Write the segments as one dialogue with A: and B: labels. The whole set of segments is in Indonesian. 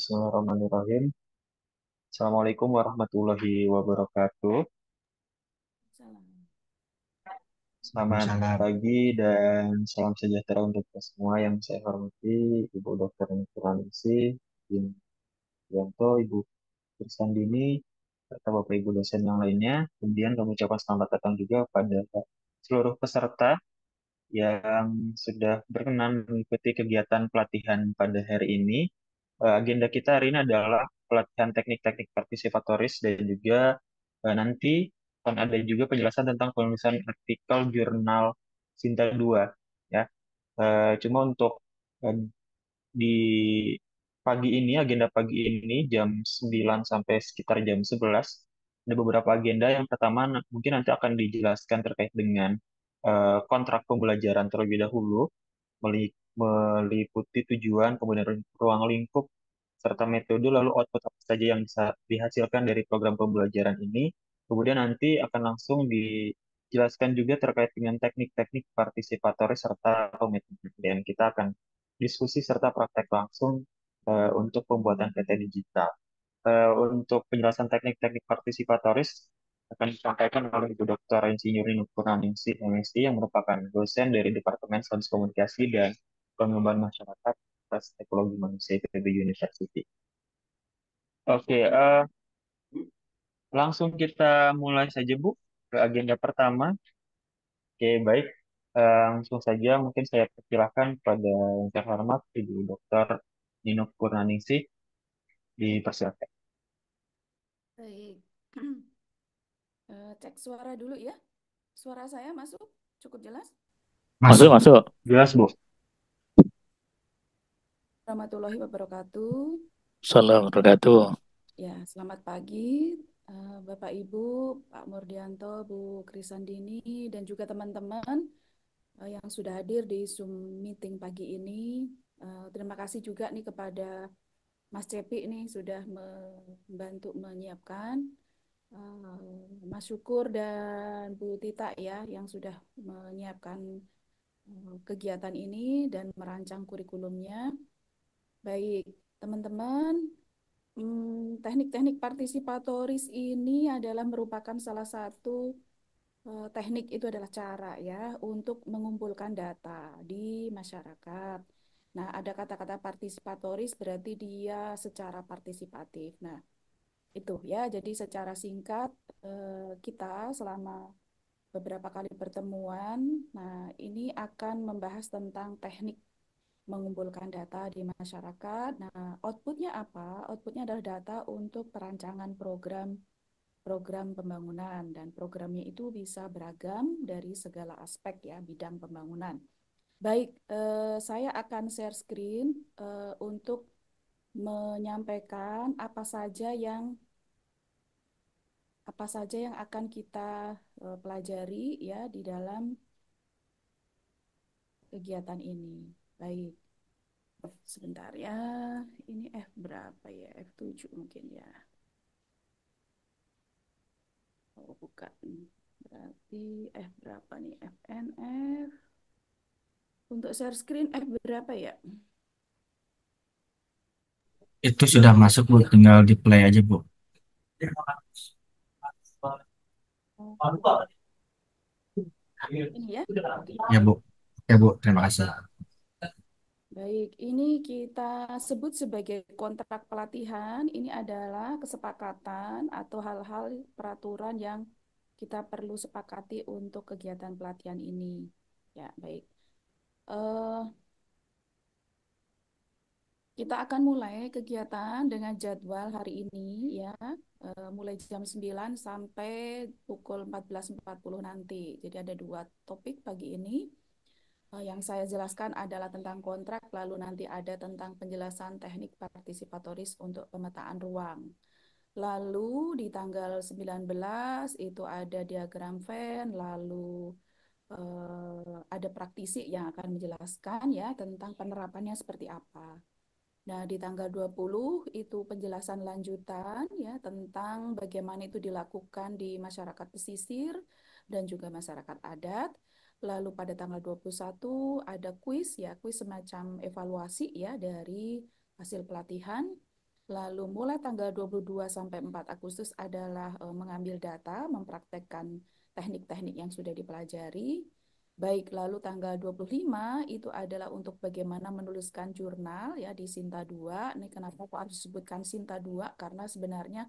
A: Bismillahirrahmanirrahim. Assalamualaikum warahmatullahi wabarakatuh.
B: Salam.
A: Selamat
C: Salam.
A: pagi dan salam sejahtera untuk kita semua yang saya hormati, Ibu Dr. Nurhanisi, Ibu Yanto, Ibu Krisandini, serta Bapak Ibu dosen yang lainnya. Kemudian kami ucapkan selamat datang juga pada seluruh peserta yang sudah berkenan mengikuti kegiatan pelatihan pada hari ini. Agenda kita hari ini adalah pelatihan teknik-teknik partisipatoris dan juga nanti akan ada juga penjelasan tentang penulisan artikel jurnal Sinta 2 ya. Cuma untuk eh, di pagi ini, agenda pagi ini jam 9 sampai sekitar jam 11 ada beberapa agenda. Yang pertama mungkin nanti akan dijelaskan terkait dengan kontrak pembelajaran terlebih dahulu, meliputi tujuan, kemudian ruang lingkup, serta metode, lalu output apa saja yang bisa dihasilkan dari program pembelajaran ini. Kemudian nanti akan langsung dijelaskan juga terkait dengan teknik-teknik partisipatoris serta metode. Dan kita akan diskusi serta praktek langsung untuk pembuatan PT digital. Untuk penjelasan teknik-teknik partisipatoris akan disampaikan oleh Ibu Dr. Insinyur Nino Purnaningsi, MSc, yang merupakan dosen dari Departemen Sains Komunikasi dan Pengembangan Masyarakat Fakultas Teknologi Manusia IPB University. Oke, langsung kita mulai saja, Bu, ke agenda pertama. Oke, baik. Langsung saja mungkin saya persilahkan pada yang terhormat Ibu Dr. Nino Purnaningsi, dipersilakan.
B: Baik. Cek suara dulu ya. Suara saya masuk? Cukup jelas?
C: Masuk.
D: Masuk.
A: Jelas, Bu.
B: Warahmatullahi wabarakatuh.
D: Salam wabarakatuh.
B: Ya, selamat pagi Bapak Ibu, Pak Murdianto, Bu Krisandini, dan juga teman-teman yang sudah hadir di Zoom meeting pagi ini. Terima kasih juga nih kepada Mas Cepi nih sudah membantu menyiapkan. Mas Syukur dan Bu Tita ya yang sudah menyiapkan kegiatan ini dan merancang kurikulumnya. Baik, teman-teman, teknik-teknik partisipatoris ini adalah merupakan salah satu teknik, itu adalah cara ya untuk mengumpulkan data di masyarakat. Nah, ada kata-kata partisipatoris berarti dia secara partisipatif. Nah, itu ya, jadi secara singkat kita selama beberapa kali pertemuan, nah ini akan membahas tentang teknik mengumpulkan data di masyarakat. Nah, outputnya apa? Outputnya adalah data untuk perancangan program pembangunan, dan programnya itu bisa beragam dari segala aspek ya, bidang pembangunan. Baik, saya akan share screen untuk menyampaikan apa saja yang akan kita pelajari ya di dalam kegiatan ini. Baik, sebentar ya. Ini F berapa ya? F7 mungkin ya. Oh, bukan. Berarti F berapa nih? FNF. Untuk share screen F berapa ya?
C: Itu sudah masuk, Bu. Tinggal di play aja, Bu.
B: Oh, ini ya. Oke.
C: Ya, Bu. Ya, Bu. Terima kasih.
B: Baik, ini kita sebut sebagai kontrak pelatihan. Ini adalah kesepakatan atau hal-hal peraturan yang kita perlu sepakati untuk kegiatan pelatihan ini. Ya, baik. Eh, kita akan mulai kegiatan dengan jadwal hari ini ya, mulai jam 9 sampai pukul 14.40 nanti. Jadi ada dua topik pagi ini. Yang saya jelaskan adalah tentang kontrak, lalu nanti ada tentang penjelasan teknik partisipatoris untuk pemetaan ruang. Lalu di tanggal 19 itu ada diagram Venn, lalu ada praktisi yang akan menjelaskan ya tentang penerapannya seperti apa. Nah, di tanggal 20 itu penjelasan lanjutan ya tentang bagaimana itu dilakukan di masyarakat pesisir dan juga masyarakat adat. Lalu pada tanggal 21 ada kuis ya, kuis semacam evaluasi ya dari hasil pelatihan. Lalu mulai tanggal 22 sampai 4 Agustus adalah mengambil data, mempraktekkan teknik-teknik yang sudah dipelajari. Baik, lalu tanggal 25 itu adalah untuk bagaimana menuliskan jurnal ya di Sinta 2. Ini kenapa aku harus sebutkan Sinta 2? Karena sebenarnya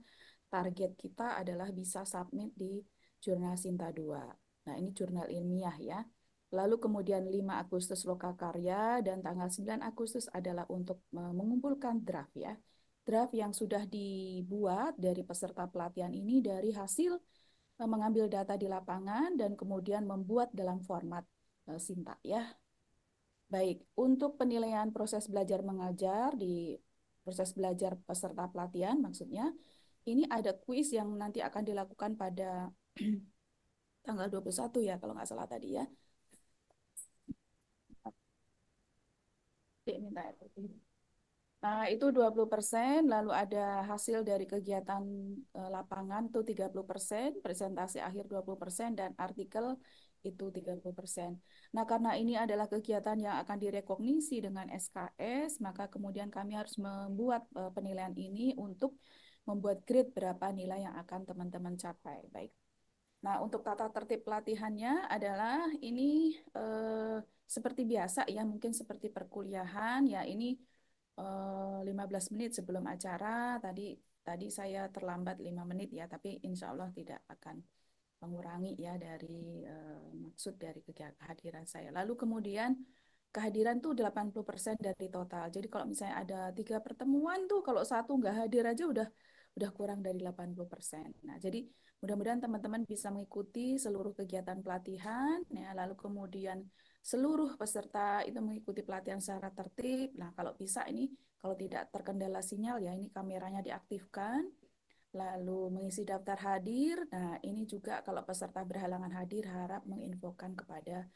B: target kita adalah bisa submit di jurnal Sinta 2. Nah, ini jurnal ilmiah ya. Lalu kemudian 5 Agustus lokakarya dan tanggal 9 Agustus adalah untuk mengumpulkan draft ya. Draft yang sudah dibuat dari peserta pelatihan ini dari hasil mengambil data di lapangan dan kemudian membuat dalam format Sinta ya. Baik, untuk penilaian proses belajar mengajar di proses belajar peserta pelatihan maksudnya ini ada kuis yang nanti akan dilakukan pada tanggal 21 ya kalau nggak salah tadi ya. Dek, minta air putih. Nah, itu 20%, lalu ada hasil dari kegiatan lapangan itu 30%, presentasi akhir 20%, dan artikel itu 30%. Nah, karena ini adalah kegiatan yang akan direkognisi dengan SKS, maka kemudian kami harus membuat penilaian ini untuk membuat grade berapa nilai yang akan teman-teman capai. Baik. Nah, untuk tata tertib pelatihannya adalah ini seperti biasa ya, mungkin seperti perkuliahan ya, ini 15 menit sebelum acara. Tadi saya terlambat 5 menit ya, tapi insya Allah tidak akan mengurangi ya dari maksud dari kehadiran saya. Lalu kemudian kehadiran tuh 80% dari total. Jadi kalau misalnya ada 3 pertemuan tuh kalau satu nggak hadir aja udah kurang dari 80%. Nah, jadi mudah-mudahan teman-teman bisa mengikuti seluruh kegiatan pelatihan ya, lalu kemudian seluruh peserta itu mengikuti pelatihan secara tertib. Nah, kalau bisa ini kalau tidak terkendala sinyal ya ini kameranya diaktifkan. Lalu mengisi daftar hadir. Nah, ini juga kalau peserta berhalangan hadir harap menginfokan kepada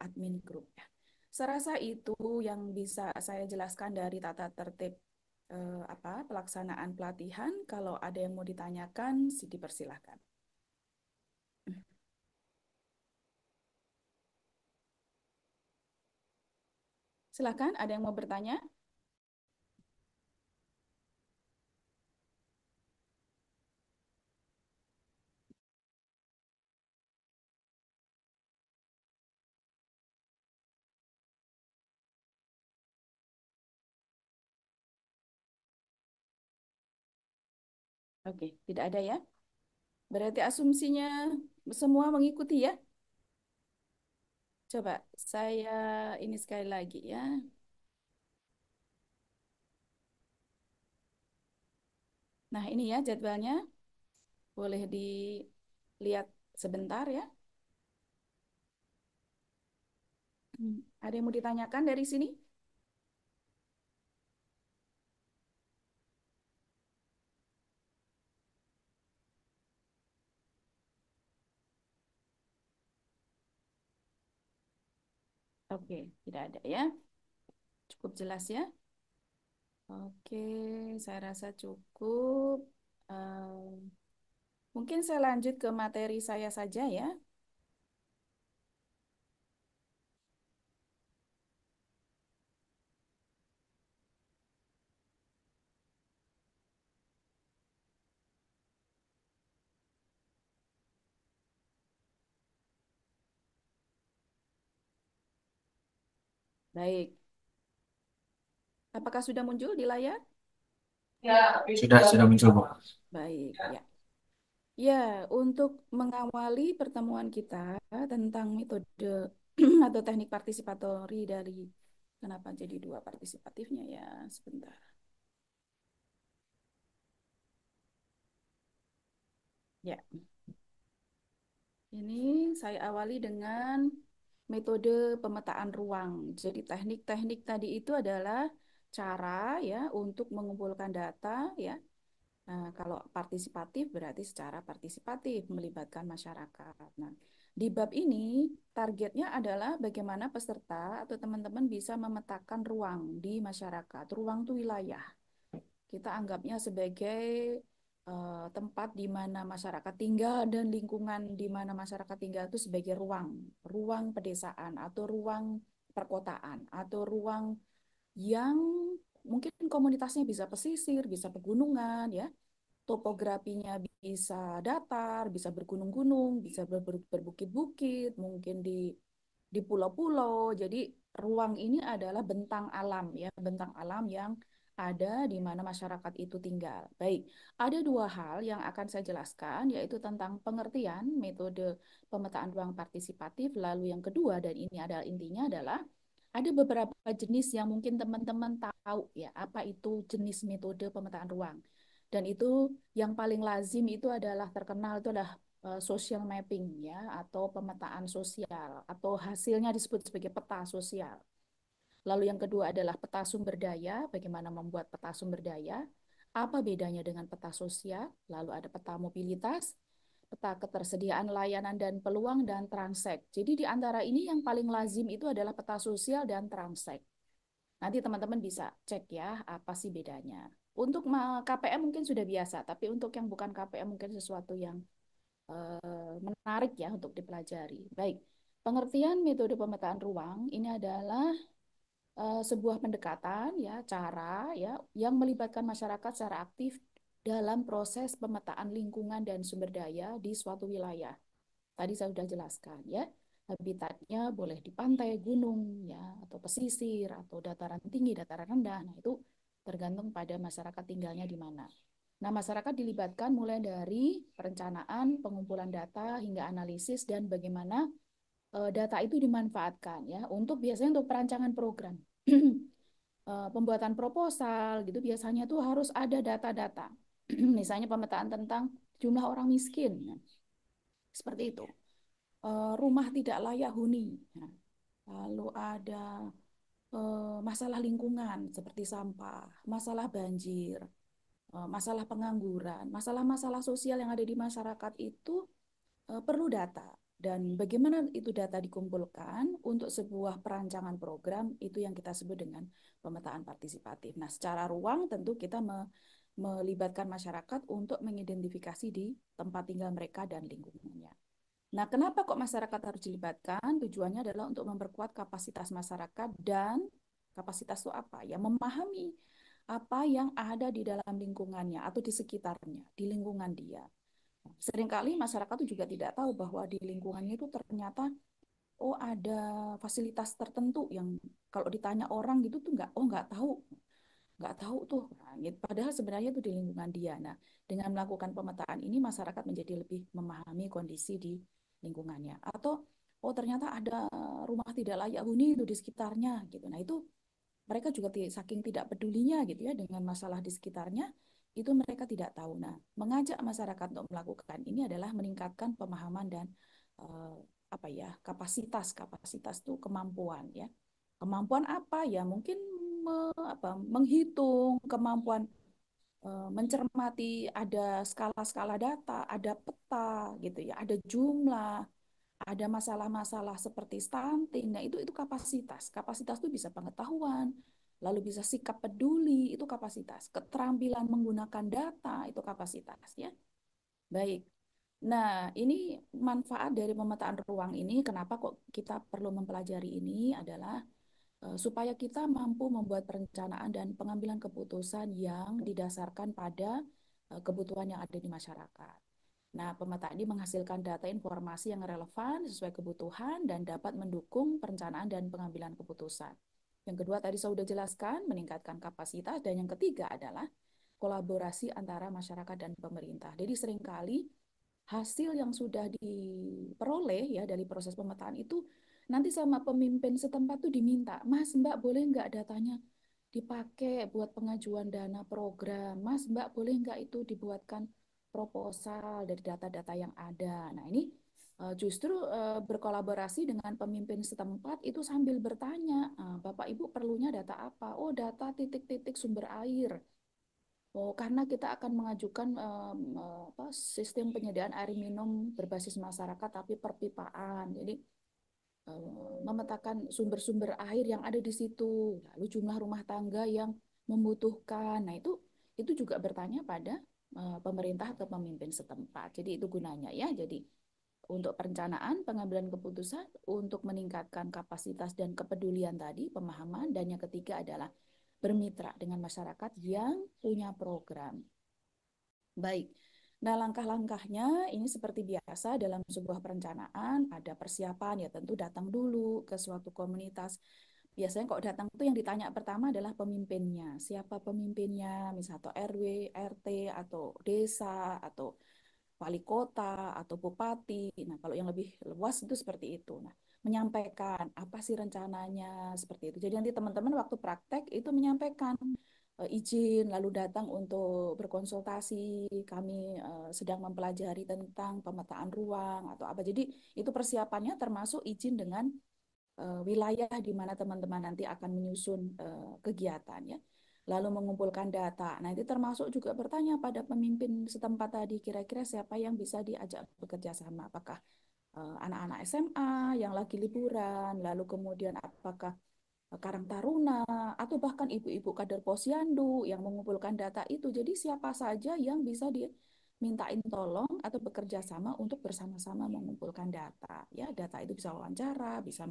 B: admin grup ya. Serasa itu yang bisa saya jelaskan dari tata tertib pelaksanaan pelatihan. Kalau ada yang mau ditanyakan, dipersilahkan. Silahkan, ada yang mau bertanya? Oke, tidak ada ya. Berarti asumsinya semua mengikuti ya. Coba saya ini sekali lagi ya. Nah, ini ya jadwalnya. Boleh dilihat sebentar ya. Ada yang mau ditanyakan dari sini? Oke, tidak ada ya. Cukup jelas ya. Oke, saya rasa cukup. Mungkin saya lanjut ke materi saya saja ya. Baik. Apakah sudah muncul di layar?
C: Sudah muncul, Bu.
B: Baik, ya. Ya, untuk mengawali pertemuan kita tentang metode atau teknik partisipatori dari kenapa jadi dua partisipatifnya ya, sebentar. Ya, ini saya awali dengan metode pemetaan ruang. Jadi teknik-teknik tadi itu adalah cara ya untuk mengumpulkan data ya. Nah, kalau partisipatif berarti secara partisipatif melibatkan masyarakat. Nah, di bab ini targetnya adalah bagaimana peserta atau teman-teman bisa memetakan ruang di masyarakat. Ruang itu wilayah. Kita anggapnya sebagai tempat di mana masyarakat tinggal dan lingkungan di mana masyarakat tinggal itu sebagai ruang, ruang pedesaan atau ruang perkotaan atau ruang yang mungkin komunitasnya bisa pesisir, bisa pegunungan, ya. Topografinya bisa datar, bisa bergunung-gunung, bisa berbukit-bukit, mungkin di pulau-pulau. Jadi ruang ini adalah bentang alam, ya, bentang alam yang ada di mana masyarakat itu tinggal. Baik, ada dua hal yang akan saya jelaskan, yaitu tentang pengertian metode pemetaan ruang partisipatif. Lalu yang kedua, dan ini adalah intinya, adalah ada beberapa jenis yang mungkin teman-teman tahu, ya, apa itu jenis metode pemetaan ruang. Dan itu yang paling lazim itu adalah terkenal itu adalah social mapping, ya, atau pemetaan sosial, atau hasilnya disebut sebagai peta sosial. Lalu yang kedua adalah peta sumber daya, bagaimana membuat peta sumber daya, apa bedanya dengan peta sosial, lalu ada peta mobilitas, peta ketersediaan layanan dan peluang, dan transek. Jadi di antara ini yang paling lazim itu adalah peta sosial dan transek. Nanti teman-teman bisa cek ya, apa sih bedanya. Untuk KPM mungkin sudah biasa, tapi untuk yang bukan KPM mungkin sesuatu yang menarik ya untuk dipelajari. Baik, pengertian metode pemetaan ruang ini adalah sebuah pendekatan, ya, cara, ya, yang melibatkan masyarakat secara aktif dalam proses pemetaan lingkungan dan sumber daya di suatu wilayah. Tadi saya sudah jelaskan, ya. Habitatnya boleh di pantai, gunung, ya, atau pesisir, atau dataran tinggi, dataran rendah. Nah, itu tergantung pada masyarakat tinggalnya di mana. Nah, masyarakat dilibatkan mulai dari perencanaan, pengumpulan data, hingga analisis, dan bagaimana data itu dimanfaatkan, ya, untuk biasanya untuk perancangan program. Pembuatan proposal gitu biasanya tuh harus ada data-data. Misalnya pemetaan tentang jumlah orang miskin, ya. Seperti itu. Rumah tidak layak huni. Nah, lalu ada masalah lingkungan seperti sampah, masalah banjir, masalah pengangguran, masalah-masalah sosial yang ada di masyarakat itu perlu data. Dan bagaimana itu data dikumpulkan untuk sebuah perancangan program, itu yang kita sebut dengan pemetaan partisipatif. Nah, secara ruang tentu kita melibatkan masyarakat untuk mengidentifikasi di tempat tinggal mereka dan lingkungannya. Nah, kenapa kok masyarakat harus dilibatkan? Tujuannya adalah untuk memperkuat kapasitas masyarakat, dan kapasitas itu apa? Ya, memahami apa yang ada di dalam lingkungannya atau di sekitarnya, di lingkungan dia. Seringkali masyarakat itu juga tidak tahu bahwa di lingkungannya itu ternyata, oh, ada fasilitas tertentu yang kalau ditanya orang gitu tuh nggak tahu tuh. Nah, gitu. Padahal sebenarnya itu di lingkungan dia. Nah, dengan melakukan pemetaan ini masyarakat menjadi lebih memahami kondisi di lingkungannya. Atau oh, ternyata ada rumah tidak layak huni itu di sekitarnya gitu. Nah, itu mereka juga saking tidak pedulinya gitu ya dengan masalah di sekitarnya, itu mereka tidak tahu. Nah, mengajak masyarakat untuk melakukan ini adalah meningkatkan pemahaman dan eh, apa ya, kapasitas tuh kemampuan, ya. Kemampuan apa ya? Mungkin menghitung, kemampuan mencermati, ada skala-skala data, ada peta gitu ya, ada jumlah, ada masalah-masalah seperti stunting. Nah, itu kapasitas. Kapasitas itu bisa pengetahuan, lalu bisa sikap peduli, itu kapasitas. Keterampilan menggunakan data, itu kapasitas, ya. Baik. Nah, ini manfaat dari pemetaan ruang ini, kenapa kok kita perlu mempelajari ini adalah supaya kita mampu membuat perencanaan dan pengambilan keputusan yang didasarkan pada kebutuhan yang ada di masyarakat. Nah, pemetaan ini menghasilkan data informasi yang relevan sesuai kebutuhan dan dapat mendukung perencanaan dan pengambilan keputusan. Yang kedua tadi saya sudah jelaskan, meningkatkan kapasitas, dan yang ketiga adalah kolaborasi antara masyarakat dan pemerintah. Jadi seringkali hasil yang sudah diperoleh ya dari proses pemetaan itu nanti sama pemimpin setempat tuh diminta, Mas, Mbak, boleh nggak datanya dipakai buat pengajuan dana program? Mas, Mbak, boleh nggak itu dibuatkan proposal dari data-data yang ada? Nah, ini justru berkolaborasi dengan pemimpin setempat itu sambil bertanya, Bapak Ibu perlunya data apa? Oh, data titik-titik sumber air. Oh, karena kita akan mengajukan sistem penyediaan air minum berbasis masyarakat tapi perpipaan. Jadi memetakan sumber-sumber air yang ada di situ, lalu jumlah rumah tangga yang membutuhkan. Nah, itu juga bertanya pada pemerintah atau pemimpin setempat. Jadi itu gunanya, ya. Jadi untuk perencanaan, pengambilan keputusan, untuk meningkatkan kapasitas dan kepedulian tadi, pemahaman, dan yang ketiga adalah bermitra dengan masyarakat yang punya program. Baik. Nah, langkah-langkahnya ini seperti biasa dalam sebuah perencanaan, ada persiapan ya tentu datang dulu ke suatu komunitas. Biasanya kok datang itu yang ditanya pertama adalah pemimpinnya. Siapa pemimpinnya? Misal atau RW, RT, atau desa, atau wali kota, atau bupati. Nah, kalau yang lebih luas itu seperti itu. Nah, menyampaikan apa sih rencananya seperti itu. Jadi nanti teman-teman waktu praktek itu menyampaikan izin lalu datang untuk berkonsultasi. Kami sedang mempelajari tentang pemetaan ruang atau apa. Jadi itu persiapannya termasuk izin dengan wilayah di mana teman-teman nanti akan menyusun kegiatan ya. Lalu mengumpulkan data. Nah, itu termasuk juga bertanya pada pemimpin setempat tadi, kira-kira siapa yang bisa diajak bekerja sama. Apakah anak-anak SMA yang lagi liburan, lalu kemudian apakah Karang Taruna, atau bahkan ibu-ibu kader posyandu yang mengumpulkan data itu. Jadi siapa saja yang bisa dimintain tolong atau bekerja sama untuk bersama-sama mengumpulkan data. Ya, data itu bisa wawancara, bisa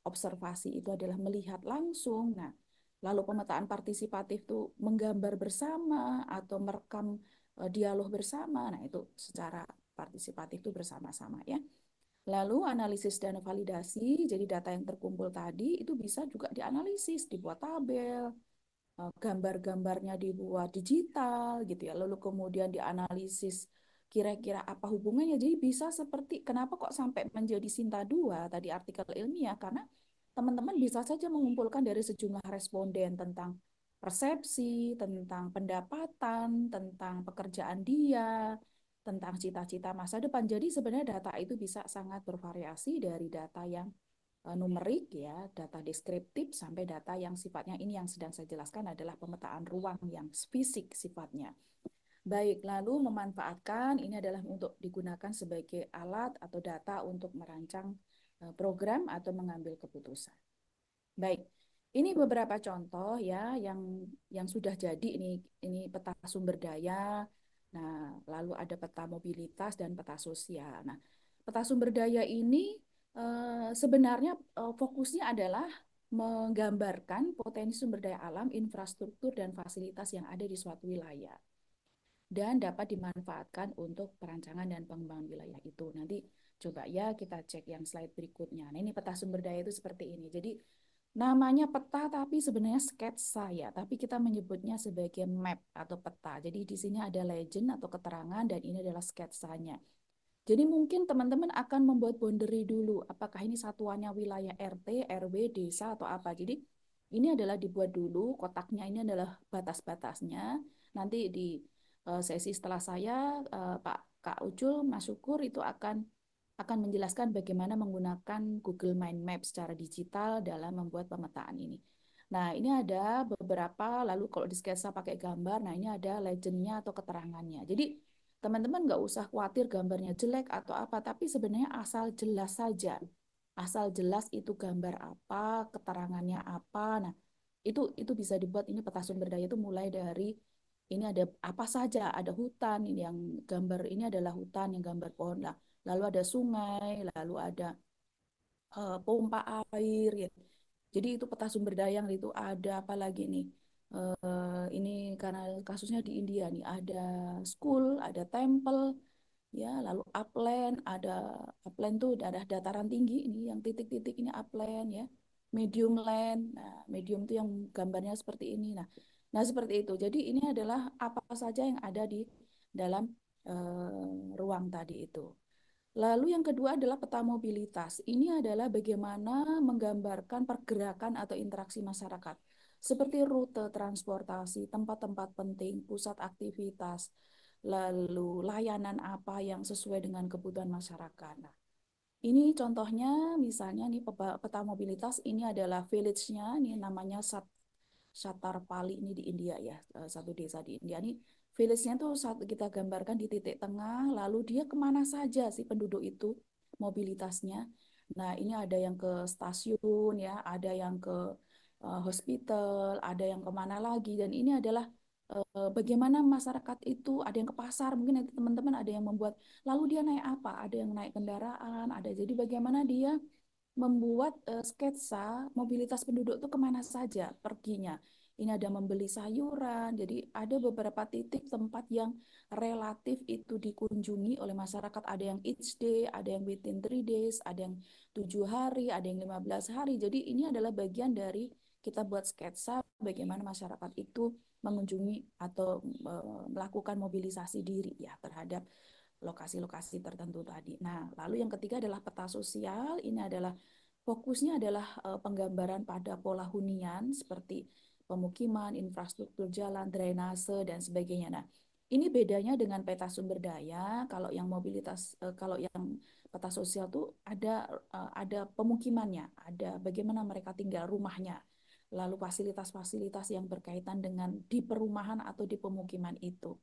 B: observasi itu adalah melihat langsung. Nah, lalu pemetaan partisipatif itu menggambar bersama atau merekam dialog bersama. Nah, itu secara partisipatif itu bersama-sama ya. Lalu analisis dan validasi, jadi data yang terkumpul tadi itu bisa juga dianalisis, dibuat tabel, gambar-gambarnya dibuat digital gitu ya. Lalu kemudian dianalisis kira-kira apa hubungannya. Jadi bisa seperti kenapa kok sampai menjadi Sinta 2 tadi artikel ilmiah, karena teman-teman bisa saja mengumpulkan dari sejumlah responden tentang persepsi, tentang pendapatan, tentang pekerjaan dia, tentang cita-cita masa depan. Jadi sebenarnya data itu bisa sangat bervariasi dari data yang numerik ya, data deskriptif sampai data yang sifatnya ini yang sedang saya jelaskan adalah pemetaan ruang yang fisik sifatnya. Baik, lalu memanfaatkan ini adalah untuk digunakan sebagai alat atau data untuk merancang program atau mengambil keputusan. Baik, ini beberapa contoh ya yang sudah jadi ini peta sumber daya. Nah, lalu ada peta mobilitas dan peta sosial. Nah, peta sumber daya ini sebenarnya fokusnya adalah menggambarkan potensi sumber daya alam, infrastruktur dan fasilitas yang ada di suatu wilayah dan dapat dimanfaatkan untuk perancangan dan pengembangan wilayah itu. Nanti coba ya kita cek yang slide berikutnya. Nah, ini peta sumber daya itu seperti ini. Jadi namanya peta tapi sebenarnya sketsa ya, tapi kita menyebutnya sebagai map atau peta. Jadi di sini ada legend atau keterangan dan ini adalah sketsanya. Jadi mungkin teman-teman akan membuat boundary dulu, apakah ini satuannya wilayah RT, RW, desa atau apa. Jadi ini adalah dibuat dulu, kotaknya ini adalah batas-batasnya. Nanti di sesi setelah saya, Pak Kak Ucul, Mas Syukur itu akan menjelaskan bagaimana menggunakan Google Mind Map secara digital dalam membuat pemetaan ini. Nah, ini ada beberapa, lalu kalau di sketsa pakai gambar, nah ini ada legendnya atau keterangannya. Jadi teman-teman nggak usah khawatir gambarnya jelek atau apa, tapi sebenarnya asal jelas saja. Asal jelas itu gambar apa, keterangannya apa. Nah, itu bisa dibuat ini peta sumber daya itu mulai dari ini ada apa saja, ada hutan, ini yang gambar ini adalah hutan yang gambar pohon lah. Lalu ada sungai, lalu ada pompa air ya. Jadi itu peta sumber daya itu ada apa lagi nih? Ini karena kasusnya di India nih, ada school, ada temple, ya, lalu upland, ada upland tuh ada dataran tinggi ini yang titik-titik ini upland ya. Medium land. Nah, medium tuh yang gambarnya seperti ini. Nah, seperti itu. Jadi ini adalah apa saja yang ada di dalam ruang tadi itu. Lalu yang kedua adalah peta mobilitas. Ini adalah bagaimana menggambarkan pergerakan atau interaksi masyarakat, seperti rute transportasi, tempat-tempat penting, pusat aktivitas, lalu layanan apa yang sesuai dengan kebutuhan masyarakat. Nah, ini contohnya misalnya nih peta mobilitas ini adalah village-nya, ini namanya Satarpali ini di India ya, satu desa di India nih. Village-nya tuh saat kita gambarkan di titik tengah, lalu dia kemana saja sih penduduk itu mobilitasnya. Nah, ini ada yang ke stasiun ya, ada yang ke hospital, ada yang kemana lagi, dan ini adalah bagaimana masyarakat itu ada yang ke pasar, mungkin nanti teman-teman ada yang membuat, lalu dia naik apa, ada yang naik kendaraan, ada jadi bagaimana dia membuat sketsa mobilitas penduduk itu kemana saja perginya. ini ada membeli sayuran. Jadi ada beberapa titik tempat yang relatif itu dikunjungi oleh masyarakat. Ada yang each day, ada yang within 3 days, ada yang 7 hari, ada yang 15 hari. Jadi ini adalah bagian dari kita buat sketsa bagaimana masyarakat itu mengunjungi atau melakukan mobilisasi diri ya terhadap lokasi-lokasi tertentu tadi. Nah, lalu yang ketiga adalah peta sosial. Ini adalah fokusnya adalah penggambaran pada pola hunian seperti pemukiman, infrastruktur jalan, drainase dan sebagainya. Nah, ini bedanya dengan peta sumber daya. Kalau yang mobilitas, kalau yang peta sosial tuh ada pemukimannya, ada bagaimana mereka tinggal rumahnya, lalu fasilitas-fasilitas yang berkaitan dengan di perumahan atau di pemukiman itu.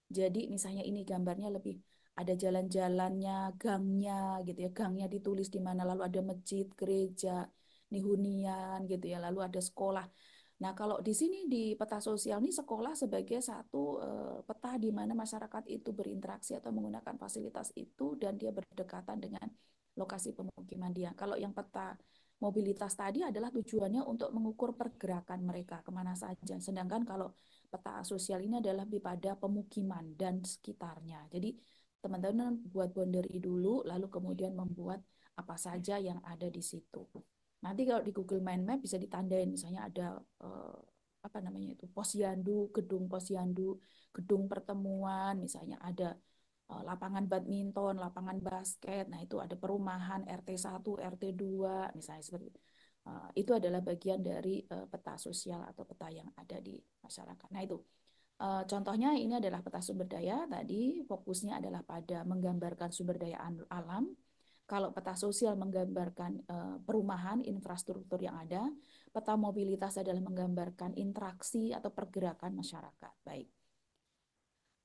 B: Jadi misalnya ini gambarnya lebih ada jalan-jalannya, gangnya gitu ya. Gangnya ditulis di mana, lalu ada masjid, gereja, ini hunian gitu ya, lalu ada sekolah. Nah, kalau di sini di peta sosial ini sekolah sebagai satu peta di mana masyarakat itu berinteraksi atau menggunakan fasilitas itu dan dia berdekatan dengan lokasi pemukiman dia. Kalau yang peta mobilitas tadi adalah tujuannya untuk mengukur pergerakan mereka kemana saja. Sedangkan kalau peta sosial ini adalah lebih pada pemukiman dan sekitarnya. Jadi teman-teman buat boundary dulu, lalu kemudian membuat apa saja yang ada di situ. Nanti kalau di Google Mind Map bisa ditandain, misalnya ada apa namanya itu posyandu, gedung posyandu, gedung pertemuan, misalnya ada lapangan badminton, lapangan basket. Nah, itu ada perumahan RT 1, RT 2, misalnya seperti itu. Itu adalah bagian dari peta sosial atau peta yang ada di masyarakat. Nah, itu contohnya ini adalah peta sumber daya. Tadi fokusnya adalah pada menggambarkan sumber daya alam. Kalau peta sosial menggambarkan perumahan, infrastruktur yang ada, peta mobilitas adalah menggambarkan interaksi atau pergerakan masyarakat. Baik.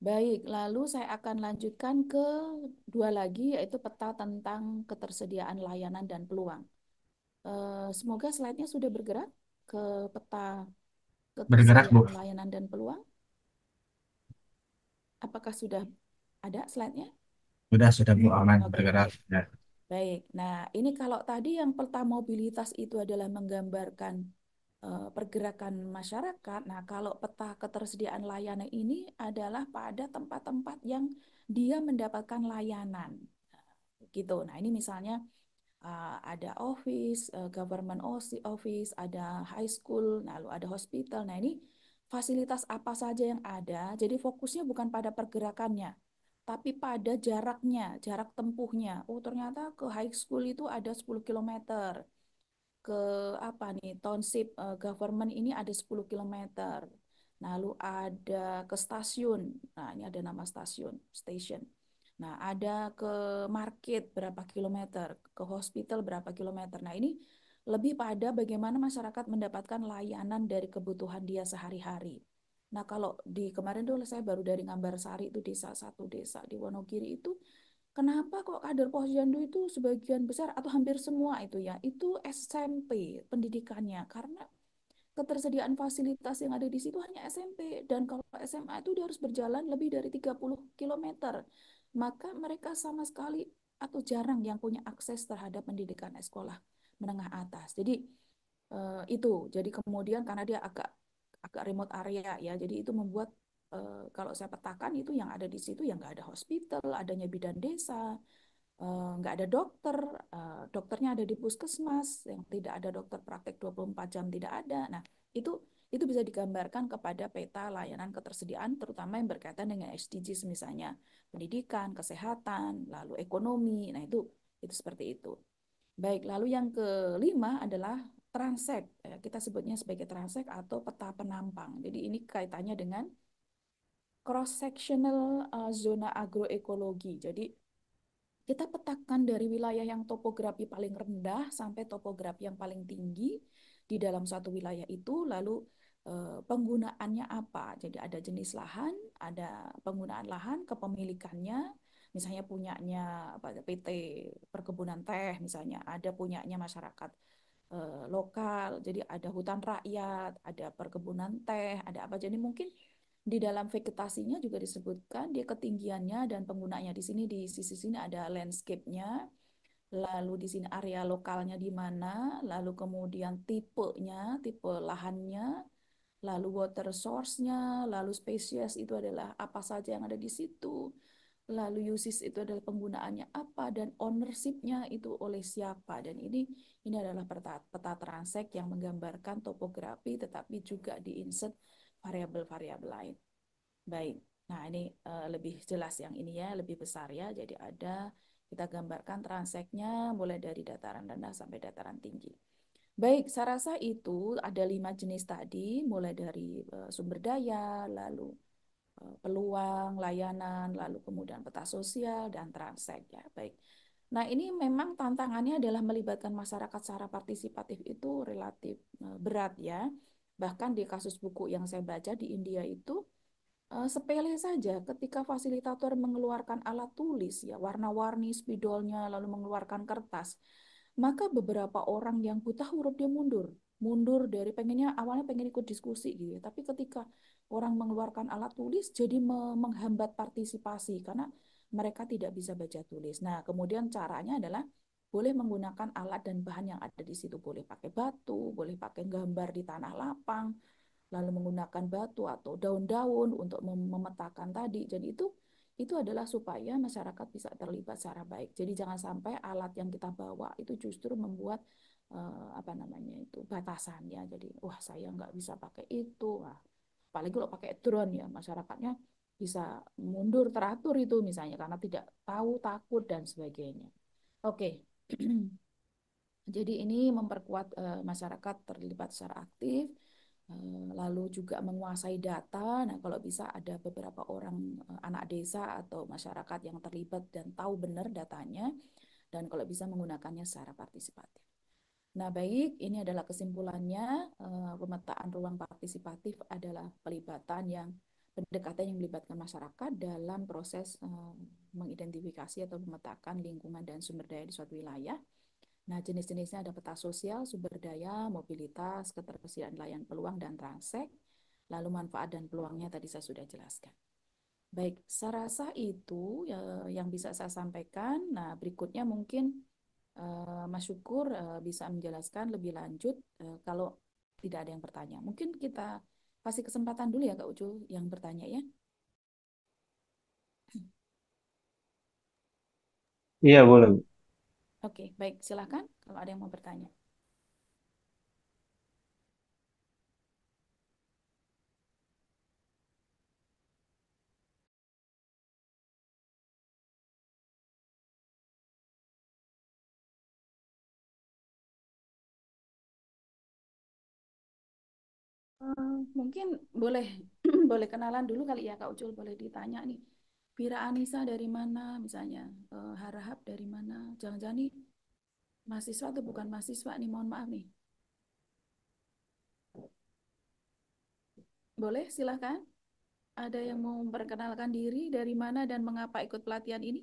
B: Baik, lalu saya akan lanjutkan ke dua lagi, yaitu peta tentang ketersediaan layanan dan peluang. Semoga slide-nya sudah bergerak ke peta
C: Bergerak, Bu.
B: ketersediaan layanan dan peluang. Apakah sudah ada slide-nya?
C: Sudah Bu, aman
B: Oke.
C: bergerak. Ya.
B: Baik, nah ini kalau tadi yang peta mobilitas itu adalah menggambarkan pergerakan masyarakat. Nah, kalau peta ketersediaan layanan ini adalah pada tempat-tempat yang dia mendapatkan layanan. Gitu. Nah, ini misalnya ada office, government office, ada high school, lalu ada hospital. Nah, ini fasilitas apa saja yang ada. Jadi fokusnya bukan pada pergerakannya, tapi pada jaraknya, jarak tempuhnya. Oh, ternyata ke high school itu ada 10 kilometer. Ke apa nih, township government ini ada 10 kilometer. Lalu ada ke stasiun. Nah, ini ada nama stasiun, station. Nah, ada ke market berapa kilometer, ke hospital berapa kilometer. Nah, ini lebih pada bagaimana masyarakat mendapatkan layanan dari kebutuhan dia sehari-hari. Nah, kalau di kemarin dulu saya baru dari Ngambarsari itu satu desa di Wonogiri itu, kenapa kok kader posyandu itu sebagian besar atau hampir semua itu ya, itu SMP pendidikannya karena ketersediaan fasilitas yang ada di situ hanya SMP dan kalau SMA itu dia harus berjalan lebih dari 30 kilometer. Maka mereka sama sekali atau jarang yang punya akses terhadap pendidikan sekolah menengah atas. Jadi itu. Jadi kemudian karena dia agak agak remote area ya, jadi itu membuat kalau saya petakan itu yang ada di situ yang nggak ada hospital, adanya bidan desa, nggak ada dokter, dokternya ada di puskesmas, yang tidak ada dokter praktek 24 jam tidak ada. Nah, itu bisa digambarkan kepada peta layanan ketersediaan, terutama yang berkaitan dengan SDGs misalnya pendidikan, kesehatan, lalu ekonomi. Nah, itu seperti itu. Baik, lalu yang kelima adalah transek. Kita sebutnya sebagai transek atau peta penampang. Jadi ini kaitannya dengan cross-sectional zona agroekologi. Jadi kita petakan dari wilayah yang topografi paling rendah sampai topografi yang paling tinggi di dalam suatu wilayah itu, lalu penggunaannya apa. Jadi ada jenis lahan, ada penggunaan lahan, kepemilikannya, misalnya punyanya PT Perkebunan Teh, misalnya ada punyanya masyarakat lokal, jadi ada hutan rakyat, ada perkebunan teh, ada apa. Jadi mungkin di dalam vegetasinya juga disebutkan dia ketinggiannya dan penggunaannya di sini di sisi sini ada landscape-nya, lalu di sini area lokalnya di mana, lalu kemudian tipenya, tipe lahannya, lalu water source-nya, lalu species itu adalah apa saja yang ada di situ, lalu uses itu adalah penggunaannya apa, dan ownership-nya itu oleh siapa. Dan ini adalah peta transek yang menggambarkan topografi tetapi juga di-insert variabel-variabel lain. Baik, nah ini lebih jelas yang ini ya, lebih besar ya. Jadi kita gambarkan transeknya mulai dari dataran rendah sampai dataran tinggi. Baik, saya rasa itu ada 5 jenis tadi, mulai dari sumber daya, lalu peluang, layanan, lalu kemudian peta sosial, dan transek ya. Baik. Nah, ini memang tantangannya adalah melibatkan masyarakat secara partisipatif itu relatif berat ya. Bahkan di kasus buku yang saya baca di India itu sepele saja ketika fasilitator mengeluarkan alat tulis ya warna-warni spidolnya lalu mengeluarkan kertas, maka beberapa orang yang buta huruf dia mundur dari pengennya awalnya pengen ikut diskusi gitu ya, tapi ketika orang mengeluarkan alat tulis jadi menghambat partisipasi karena mereka tidak bisa baca tulis. Nah, kemudian caranya adalah boleh menggunakan alat dan bahan yang ada di situ, boleh pakai batu, boleh pakai gambar di tanah lapang, lalu menggunakan batu atau daun-daun untuk memetakan tadi. Jadi itu adalah supaya masyarakat bisa terlibat secara baik. Jadi jangan sampai alat yang kita bawa itu justru membuat apa namanya itu batasan ya. Jadi wah saya nggak bisa pakai itu. Wah, apalagi kalau pakai drone ya masyarakatnya bisa mundur teratur itu misalnya karena tidak tahu takut dan sebagainya. Oke. Jadi ini memperkuat masyarakat terlibat secara aktif, lalu juga menguasai data. Nah, kalau bisa ada beberapa orang anak desa atau masyarakat yang terlibat dan tahu benar datanya, dan kalau bisa menggunakannya secara partisipatif. Nah, baik, ini adalah kesimpulannya. Pemetaan ruang partisipatif adalah pendekatan yang melibatkan masyarakat dalam proses mengidentifikasi atau memetakan lingkungan dan sumber daya di suatu wilayah. Nah, jenis-jenisnya ada peta sosial, sumber daya, mobilitas, ketersediaan layan peluang, dan transek. Lalu manfaat dan peluangnya tadi saya sudah jelaskan. Baik, saya rasa itu yang bisa saya sampaikan. Nah, berikutnya mungkin Mas Syukur bisa menjelaskan lebih lanjut kalau tidak ada yang bertanya. Mungkin kita kasih kesempatan dulu ya Kak Ucul yang bertanya ya.
A: Iya, boleh, Bu.
B: Oke, baik, silakan kalau ada yang mau bertanya. Mungkin boleh boleh kenalan dulu kali ya Kak Ucul, boleh ditanya nih. Vira Anissa dari mana misalnya? Harahap dari mana? Jangan-jangan nih mahasiswa atau bukan mahasiswa nih, mohon maaf nih. Boleh silahkan. Ada yang mau memperkenalkan diri dari mana dan mengapa ikut pelatihan ini?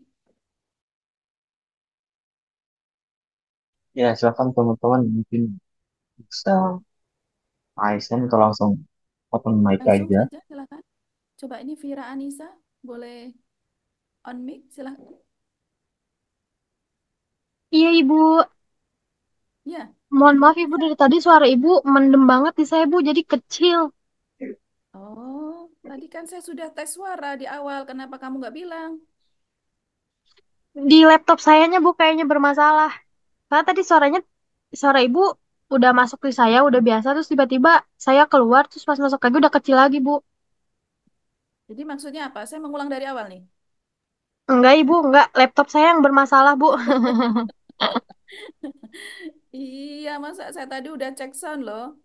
A: Ya, silakan teman-teman mungkin bisa Aizen atau langsung open mic
B: Langsung
A: aja.
B: saja silahkan. Coba ini Vira Anissa, boleh on mic silahkan.
E: Iya Ibu,
B: Ya,
E: mohon maaf Ibu dari tadi suara Ibu mendem banget di saya Bu, jadi kecil.
B: oh tadi kan saya sudah tes suara di awal, kenapa kamu nggak bilang?
E: Di laptop sayanya Bu kayaknya bermasalah. Karena tadi suara Ibu udah masuk di saya, udah biasa, terus tiba-tiba saya keluar, terus pas masuk lagi udah kecil lagi Bu.
B: Jadi maksudnya apa? Saya mengulang dari awal nih.
E: Enggak Ibu, enggak. Laptop saya yang bermasalah Bu.
B: Iya, masa saya tadi udah cek sound loh.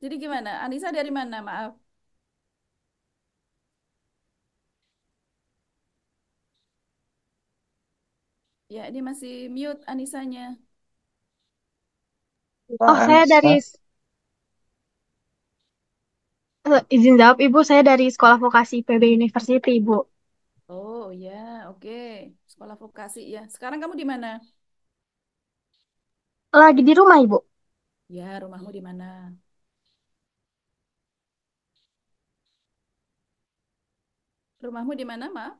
B: Jadi gimana? Anissa dari mana? Maaf. Ya, ini masih mute Anisanya.
A: Pak
E: Oh, saya
A: Anissa.
E: izin jawab Ibu, saya dari Sekolah Vokasi IPB University Ibu.
B: Oh ya, oke. Sekolah vokasi ya. Sekarang kamu di mana?
E: Lagi di rumah Ibu.
B: Ya, rumahmu di mana? Rumahmu di mana, Maaf?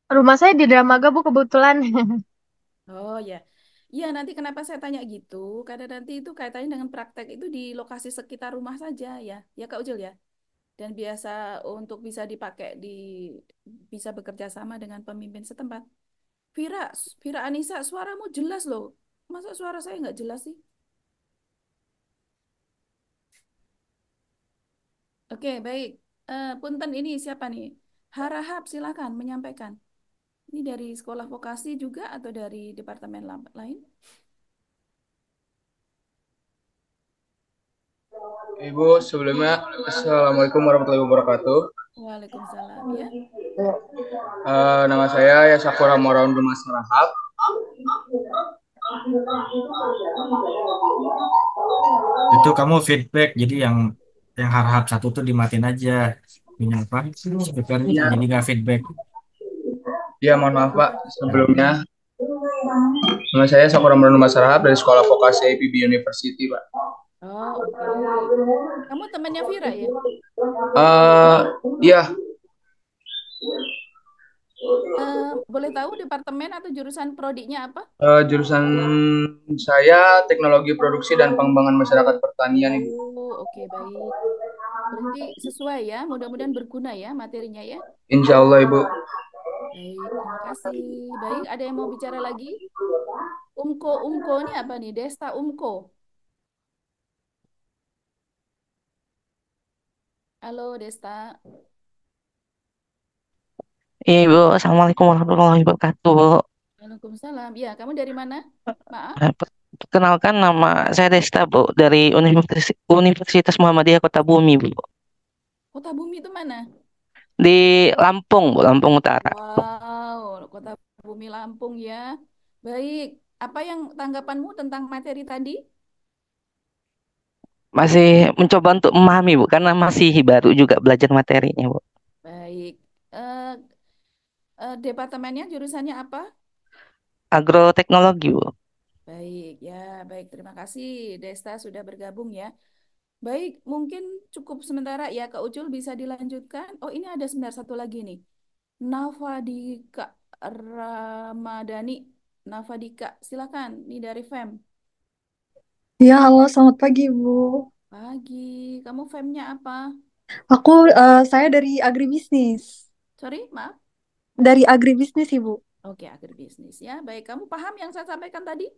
E: Rumah saya di Dramaga Bu kebetulan.
B: Oh ya. Ya, nanti kenapa saya tanya gitu? Karena nanti itu kaitannya dengan praktek itu di lokasi sekitar rumah saja ya. Ya Kak Ujul ya. Dan biasa untuk bisa dipakai bisa bekerja sama dengan pemimpin setempat. Vira, Vira Anissa, suaramu jelas loh. Masa suara saya nggak jelas sih? Oke, baik. Punten ini siapa nih? Harahap, silakan menyampaikan. Ini dari sekolah vokasi juga atau dari departemen lain?
F: Ibu, sebelumnya Assalamualaikum warahmatullahi wabarakatuh.
B: Waalaikumsalam ya.
F: Nama saya Yasakura Moraun Dumas Rahab.
C: Itu kamu feedback, jadi yang harap satu tuh dimatiin aja. Ini apa? Speakernya
F: Ya,
C: jadi nggak feedback.
F: ya mohon maaf Pak. Sebelumnya, nama saya Sakura Moraun Dumas Rahab dari Sekolah Vokasi IPB University Pak.
B: Oh, oke. Kamu temannya Vira ya?
F: Ya,
B: Boleh tahu departemen atau jurusan prodiknya apa?
F: jurusan saya Teknologi Produksi dan Pengembangan Masyarakat Pertanian Ibu.
B: Oh, oke, baik. Berarti sesuai ya, mudah-mudahan berguna ya materinya ya.
F: Insya Allah Ibu.
B: Baik, terima kasih. Baik, ada yang mau bicara lagi? Umko ini apa nih? Desta Umko. Halo Desta.
G: Ibu, Assalamualaikum warahmatullahi wabarakatuh, Bu.
B: Waalaikumsalam. Ya, kamu dari mana? Maaf.
G: Perkenalkan nama saya Desta, Bu, dari Universitas Muhammadiyah Kota Bumi, Bu.
B: Kota Bumi itu mana?
G: Di Lampung, Bu, Lampung Utara.
B: Wow, Kota Bumi Lampung ya. Baik, apa yang tanggapanmu tentang materi tadi?
G: Masih mencoba untuk memahami, Bu, karena masih baru juga belajar materinya, Bu.
B: Baik. Eh, Departemennya jurusannya apa?
G: Agroteknologi, Bu.
B: Baik, ya, baik. Terima kasih Desta sudah bergabung ya. Baik, mungkin cukup sementara ya Kak Ucul bisa dilanjutkan. Oh, ini ada sebentar satu lagi nih. Navadika Ramadhani. Navadika, silakan. Ini dari FEM.
H: Ya, halo, selamat pagi, Bu.
B: Pagi, kamu FEM-nya apa?
H: Saya dari agribisnis.
B: Sorry, maaf.
H: Dari agribisnis, Ibu.
B: Oke, agribisnis ya. Baik, kamu paham yang saya sampaikan tadi?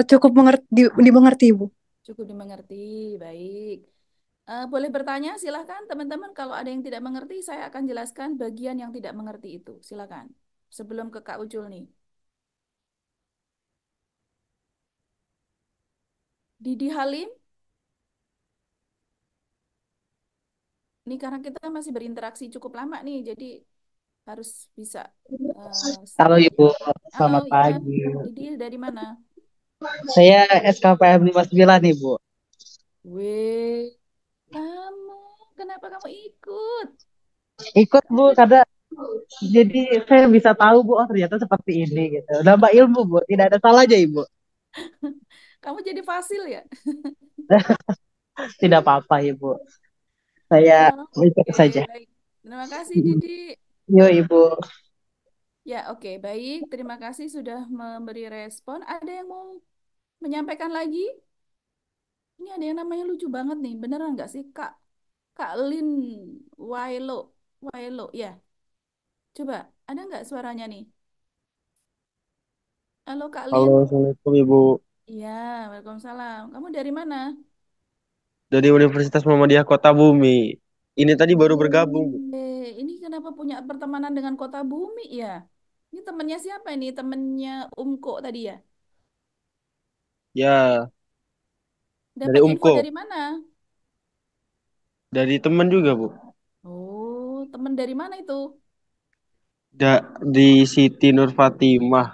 H: Cukup dimengerti, Ibu.
B: Cukup dimengerti, baik. Boleh bertanya, silahkan teman-teman. Kalau ada yang tidak mengerti, saya akan jelaskan bagian yang tidak mengerti itu. Silahkan. Sebelum ke Kak Ucul nih. Didi Halim, ini karena kita masih berinteraksi cukup lama nih, jadi harus bisa. eh,
I: Halo Ibu,
B: Halo,
I: selamat
B: ya.
I: pagi.
B: Didi dari mana?
I: Saya SKPM 59 Ibu.
B: Weh, kamu, kenapa kamu ikut?
I: Ikut Bu, karena jadi saya bisa tahu Bu, oh ternyata seperti ini gitu. Nambah ilmu Bu, tidak ada salahnya Ibu.
B: Kamu jadi fasil ya?
I: Tidak apa-apa Ibu, saya ikut
B: Oke,
I: saja.
B: baik. Terima kasih, Didi.
I: Yo Ibu.
B: Ya, oke, baik. Terima kasih sudah memberi respon. Ada yang mau menyampaikan lagi? Ini ada yang namanya lucu banget nih. Beneran nggak sih, Kak? Kak Lin Wailo. Wailo, ya. Coba, ada nggak suaranya nih? Halo, Kak
J: Halo,
B: Lin.
J: Assalamualaikum Ibu.
B: Iya, Waalaikumsalam. Kamu dari mana?
J: Dari Universitas Muhammadiyah Kota Bumi. Ini tadi baru bergabung, Bu.
B: Ini kenapa punya pertemanan dengan Kota Bumi ya? Ini temennya siapa ini? Temennya Umko tadi ya?
J: Ya, dari
B: Dapat info
J: Umko.
B: dari mana?
J: Dari teman juga, Bu.
B: Oh, temen dari mana itu?
J: Di Siti Nur Fatimah.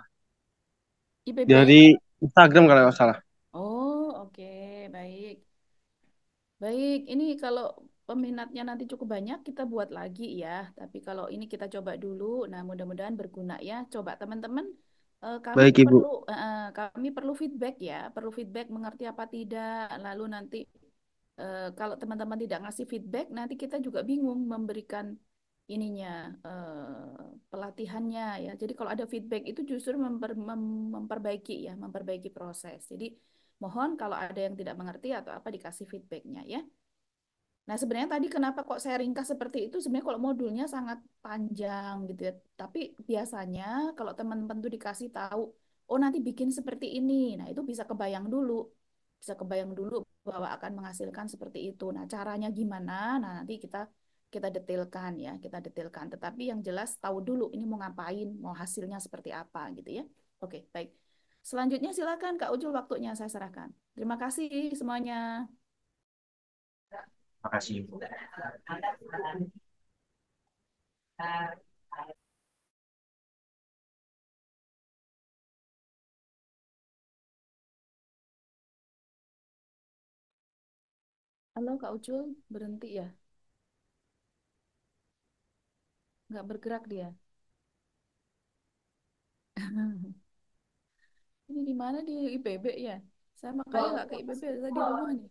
B: IPB?
J: Dari Instagram kalau nggak salah.
B: Oh, oke, baik. Baik, ini kalau peminatnya nanti cukup banyak, kita buat lagi ya. Tapi kalau ini kita coba dulu, nah mudah-mudahan berguna ya. Coba teman-teman, kami
J: Baik, Ibu.
B: kami perlu feedback ya, perlu feedback mengerti apa tidak. Lalu nanti kalau teman-teman tidak ngasih feedback, nanti kita juga bingung memberikan ininya pelatihannya ya. Jadi kalau ada feedback itu justru memperbaiki ya, memperbaiki proses. Jadi mohon kalau ada yang tidak mengerti atau apa dikasih feedbacknya ya. Nah, sebenarnya tadi kenapa kok saya ringkas seperti itu? Sebenarnya kalau modulnya sangat panjang gitu ya. Tapi biasanya kalau teman-teman tuh dikasih tahu, oh nanti bikin seperti ini. Nah, itu bisa kebayang dulu. Bisa kebayang dulu bahwa akan menghasilkan seperti itu. Nah, caranya gimana? Nah, nanti kita kita detailkan ya, kita detailkan. Tetapi yang jelas tahu dulu ini mau ngapain, mau hasilnya seperti apa gitu ya. Oke, baik. Selanjutnya silakan Kak Ujul, waktunya saya serahkan. Terima kasih semuanya.
C: Terima kasih, Ibu.
B: Halo Kak Ucul, berhenti ya? Nggak bergerak dia. Ini di mana di IPB ya? Saya makanya nggak ke IPB, saya di rumah nih.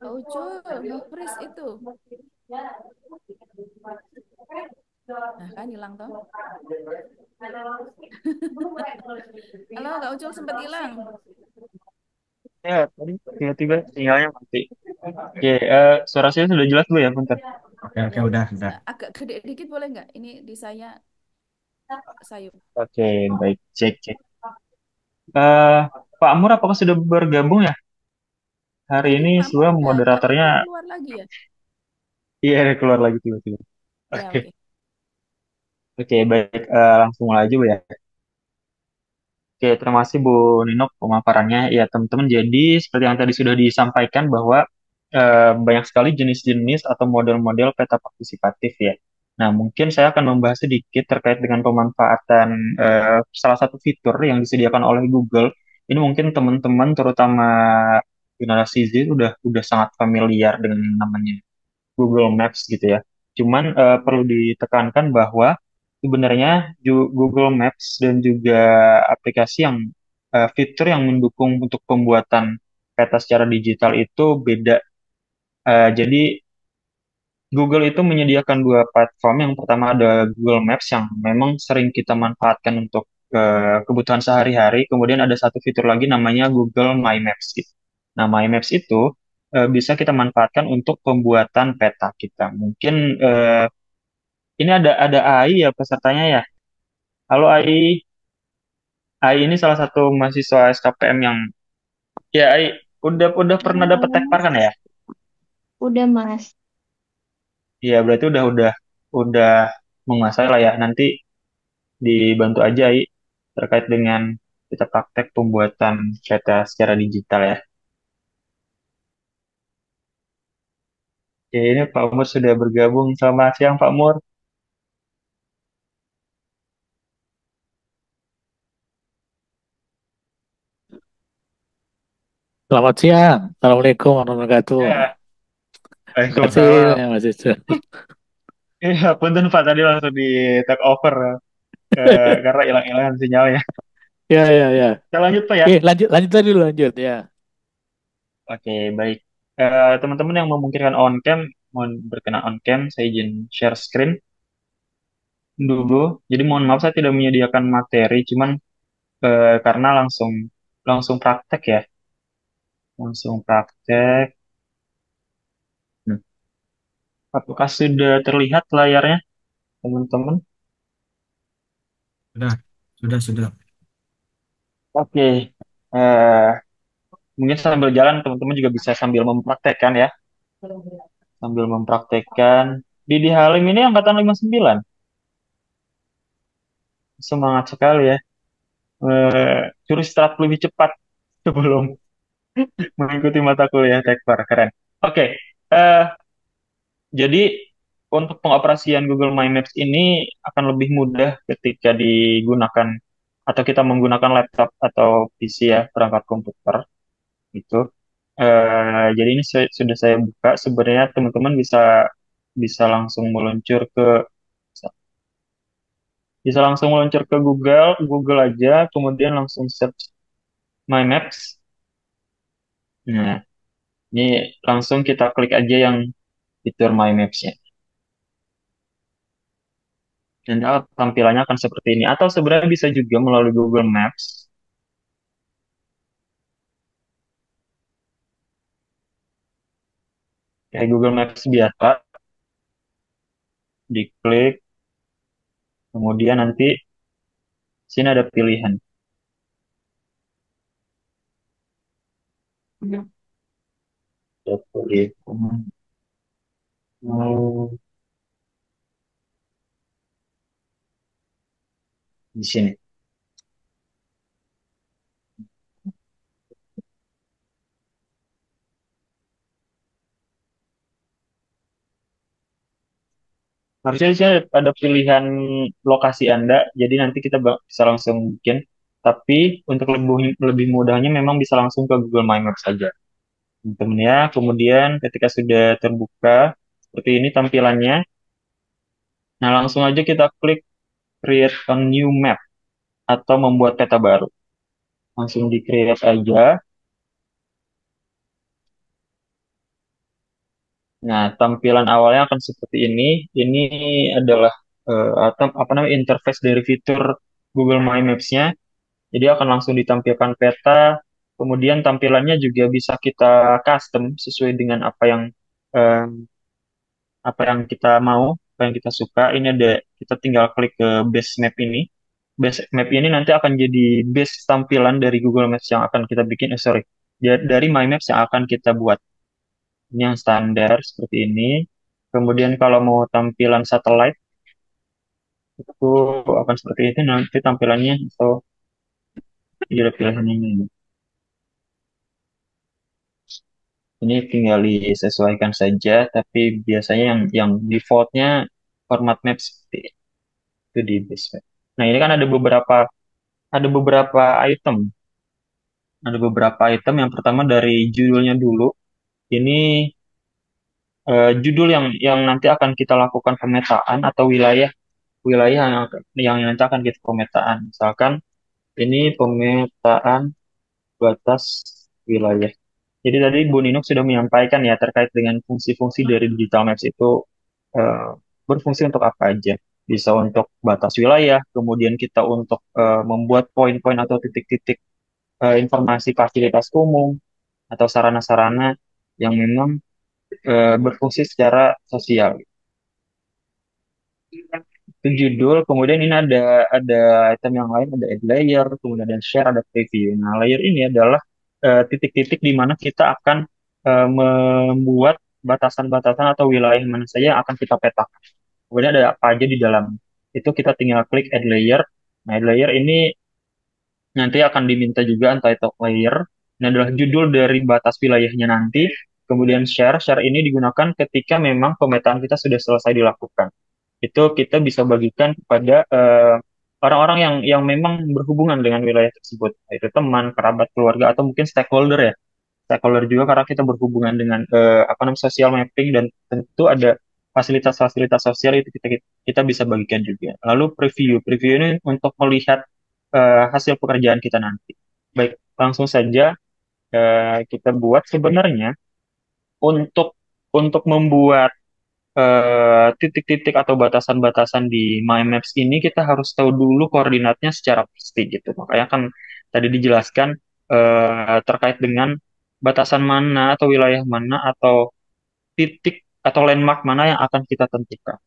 B: Kak Ucul, nge-freeze itu. Nah kan hilang toh. Halo Kak Ucul, sempat hilang.
A: Ya, tadi tiba-tiba sinyalnya mati. Oke, suara saya sudah jelas Bu ya, bentar.
C: Oke, oke,
B: Ya,
C: udah, udah.
B: agak gede dikit boleh nggak? Ini di saya sayup.
A: Oke, baik, cek, cek. Eh, Pak Amur, apakah sudah bergabung ya? Hari
B: Tadi
A: ini
B: Pak Mur
A: sebenarnya
B: udah, tapi
A: moderatornya,
B: dia keluar lagi ya?
A: iya keluar lagi tiba-tiba.
B: Ya
A: Oke,
B: oke.
A: oke, baik, langsung mulai aja Bu ya. Oke, terima kasih Bu Nino pemaparannya. Ya, teman-teman, jadi seperti yang tadi sudah disampaikan bahwa banyak sekali jenis-jenis atau model-model peta partisipatif ya. Nah, mungkin saya akan membahas sedikit terkait dengan pemanfaatan salah satu fitur yang disediakan oleh Google. Ini mungkin teman-teman, terutama generasi Z, udah sangat familiar dengan yang namanya Google Maps gitu ya. Cuman perlu ditekankan bahwa sebenarnya Google Maps dan juga aplikasi yang fitur yang mendukung untuk pembuatan peta secara digital itu beda. Jadi Google itu menyediakan dua platform. Yang pertama ada Google Maps yang memang sering kita manfaatkan untuk kebutuhan sehari-hari. Kemudian ada satu fitur lagi namanya Google My Maps gitu. Nah, My Maps itu bisa kita manfaatkan untuk pembuatan peta kita. Mungkin ini ada AI ya pesertanya ya. Halo AI, AI ini salah satu mahasiswa SKPM yang ya AI udah pernah dapat Tekpar kan ya?
K: Udah, Mas.
A: Iya, berarti udah menguasai lah ya. Nanti dibantu aja AI terkait dengan kita praktek pembuatan peta secara digital ya. Oke, ini Pak Umur sudah bergabung. Selamat siang Pak Umur.
D: Selamat siang. Assalamualaikum warahmatullahi wabarakatuh.
A: Ya,
D: Terima kasih
A: Waalaikumsalam.
D: ya, Mas Ica.
A: Iya, punten Pak tadi langsung di take over karena hilang-hilangan sinyalnya.
D: Ya, ya, ya.
A: Kita lanjut Pak ya.
D: Lanjut, lanjut tadi dulu, lanjut ya.
A: Oke, baik. Teman-teman yang memungkinkan on cam, mohon berkenan on cam, saya izin share screen dulu. Jadi mohon maaf saya tidak menyediakan materi, cuman karena langsung langsung praktek ya, langsung praktek. Hmm. Apakah sudah terlihat layarnya, teman-teman?
C: Sudah, sudah.
A: Oke, eh, mungkin sambil jalan teman-teman juga bisa sambil mempraktekkan ya, sambil mempraktekkan. Di Halim ini angkatan 59, semangat sekali ya. Curi start lebih cepat sebelum mengikuti mata kuliah Tekfar, keren. Oke, eh, jadi untuk pengoperasian Google My Maps ini akan lebih mudah ketika digunakan atau kita menggunakan laptop atau PC ya, perangkat komputer itu. Jadi ini sudah saya buka. Sebenarnya teman-teman bisa bisa langsung meluncur ke bisa langsung meluncur ke Google, Google aja, kemudian langsung search My Maps. Nah, ini langsung kita klik aja yang fitur My Maps-nya. Dan tampilannya akan seperti ini. Atau sebenarnya bisa juga melalui Google Maps. Kayak Google Maps biasa, diklik, kemudian nanti sini ada pilihan. Ada pilihan. Mau di sini. Harusnya di sini ada pilihan lokasi Anda, jadi nanti kita bisa langsung bikin. Tapi untuk lebih mudahnya memang bisa langsung ke Google My Maps saja. Teman ya, kemudian ketika sudah terbuka, seperti ini tampilannya. Nah, langsung aja kita klik create a new map atau membuat peta baru. Langsung di create aja. Nah, tampilan awalnya akan seperti ini. Ini adalah atau apa namanya interface dari fitur Google My Maps-nya. Jadi akan langsung ditampilkan peta. Kemudian tampilannya juga bisa kita custom sesuai dengan eh, apa yang kita mau, apa yang kita suka. Ini ada kita tinggal klik ke base map ini. Base map ini nanti akan jadi base tampilan dari Google Maps yang akan kita bikin. Sorry, dari My Maps yang akan kita buat. Ini yang standar seperti ini. Kemudian kalau mau tampilan satelit itu akan seperti itu nanti tampilannya atau ada pilihan ini. Ini tinggal disesuaikan saja, tapi biasanya yang defaultnya format map seperti itu di base map. Nah, ini kan ada beberapa item. Ada beberapa item. Yang pertama dari judulnya dulu. Ini judul yang nanti akan kita lakukan pemetaan atau wilayah wilayah yang nanti akan kita pemetaan. Misalkan ini pemetaan batas wilayah. Jadi tadi Bu Ninuk sudah menyampaikan ya terkait dengan fungsi-fungsi dari Digital Maps itu eh, berfungsi untuk apa aja. Bisa untuk batas wilayah, kemudian kita untuk membuat poin-poin atau titik-titik informasi fasilitas umum atau sarana-sarana yang memang berfungsi secara sosial. Itu judul, kemudian ini ada item yang lain, ada add layer, kemudian ada share, ada preview. Nah, layer ini adalah titik-titik di mana kita akan membuat batasan-batasan atau wilayah mana saja yang akan kita petakan. Kemudian ada apa aja di dalam. Itu kita tinggal klik add layer. Nah, add layer ini nanti akan diminta juga untitled layer. Ini adalah judul dari batas wilayahnya nanti. Kemudian share. Share ini digunakan ketika memang pemetaan kita sudah selesai dilakukan. Itu kita bisa bagikan kepada orang-orang yang memang berhubungan dengan wilayah tersebut, yaitu teman, kerabat, keluarga, atau mungkin stakeholder ya. Stakeholder juga karena kita berhubungan dengan apa namanya social mapping dan tentu ada fasilitas-fasilitas sosial itu kita bisa bagikan juga. Lalu preview ini untuk melihat hasil pekerjaan kita nanti. Baik, langsung saja kita buat sebenarnya untuk membuat titik-titik atau batasan-batasan di My Maps ini kita harus tahu dulu koordinatnya secara pasti gitu. Makanya kan tadi dijelaskan terkait dengan batasan mana atau wilayah mana atau titik atau landmark mana yang akan kita tentukan.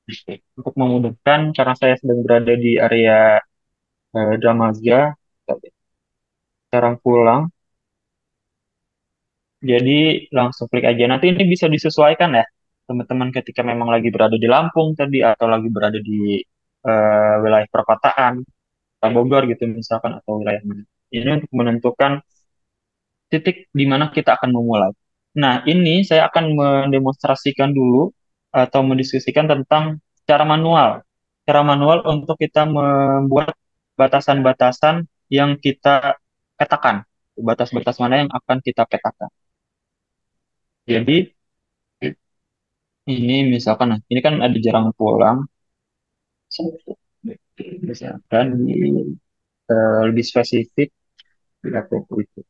A: Oke. Untuk memudahkan, karena saya sedang berada di area Dramaga, sekarang pulang, jadi langsung klik aja. Nanti ini bisa disesuaikan ya, teman-teman ketika memang lagi berada di Lampung tadi atau lagi berada di wilayah perkotaan, Kota Bogor gitu misalkan atau wilayah mana. Ini untuk menentukan titik di mana kita akan memulai. Nah, ini saya akan mendemonstrasikan dulu atau mendiskusikan tentang cara manual. Cara manual untuk kita membuat batasan-batasan yang kita petakan. Batas-batas mana yang akan kita petakan. Jadi, ini misalkan, nah, ini kan ada jarang pulang. Misalkan lebih spesifik, itu.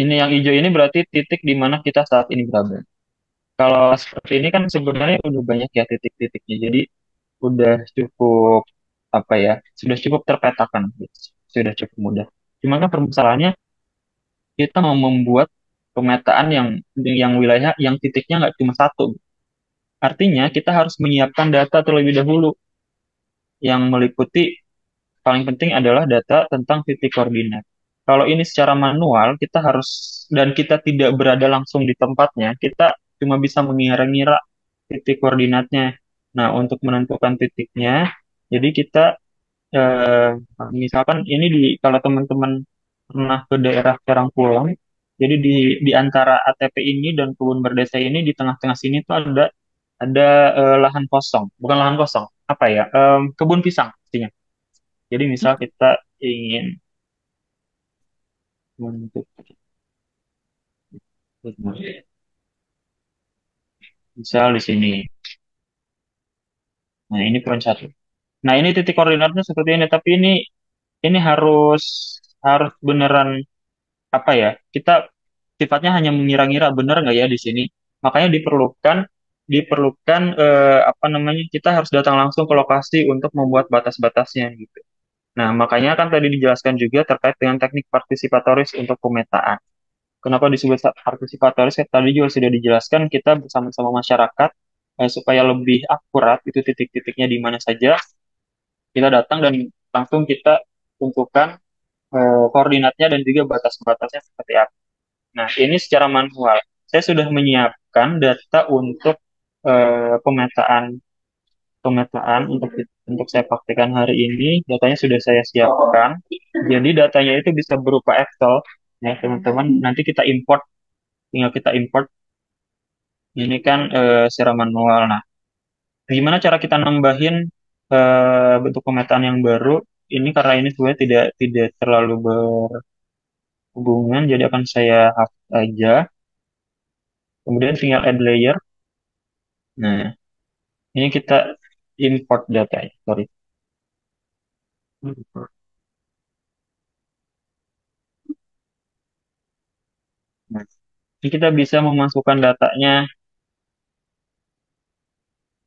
A: Ini yang hijau ini berarti titik di mana kita saat ini berada. Kalau seperti ini kan sebenarnya udah banyak ya titik-titiknya. Jadi udah cukup apa ya? Sudah cukup terpetakan, sudah cukup mudah. Cuma kan permasalahannya kita mau membuat pemetaan yang wilayah yang titiknya nggak cuma satu. Artinya kita harus menyiapkan data terlebih dahulu yang meliputi paling penting adalah data tentang titik koordinat. Kalau ini secara manual, kita harus dan kita tidak berada langsung di tempatnya, kita cuma bisa mengira-ngira titik koordinatnya. Nah, untuk menentukan titiknya, jadi kita eh, misalkan ini kalau teman-teman pernah ke daerah Karangpulang, jadi di antara ATP ini dan kebun berdesa ini di tengah-tengah sini tuh ada lahan kosong, bukan lahan kosong, apa ya? Kebun pisang, pastinya. Jadi misal kita ingin membentuk misal di sini. Nah, ini poin satu. Nah, ini titik koordinatnya seperti ini, tapi ini harus harus beneran apa ya? Kita sifatnya hanya mengira-ngira bener nggak ya di sini. Makanya diperlukan apa namanya? Kita harus datang langsung ke lokasi untuk membuat batas-batasnya gitu. Nah, makanya kan tadi dijelaskan juga terkait dengan teknik partisipatoris untuk pemetaan. Kenapa disebut partisipatoris? Tadi juga sudah dijelaskan kita bersama-sama masyarakat supaya lebih akurat itu titik-titiknya di mana saja kita datang dan langsung kita tentukan koordinatnya dan juga batas-batasnya seperti apa. Nah, ini secara manual. Saya sudah menyiapkan data untuk pemetaan pemetaan untuk saya praktikkan hari ini. Datanya sudah saya siapkan. Jadi datanya itu bisa berupa Excel ya teman-teman. Nanti kita import, tinggal kita import. Ini kan secara manual. Nah, gimana cara kita nambahin bentuk pemetaan yang baru? Ini karena ini sebenarnya tidak tidak terlalu berhubungan, jadi akan saya hapus aja. Kemudian tinggal add layer. Nah, ini kita import data ya, sorry. Nah, ini kita bisa memasukkan datanya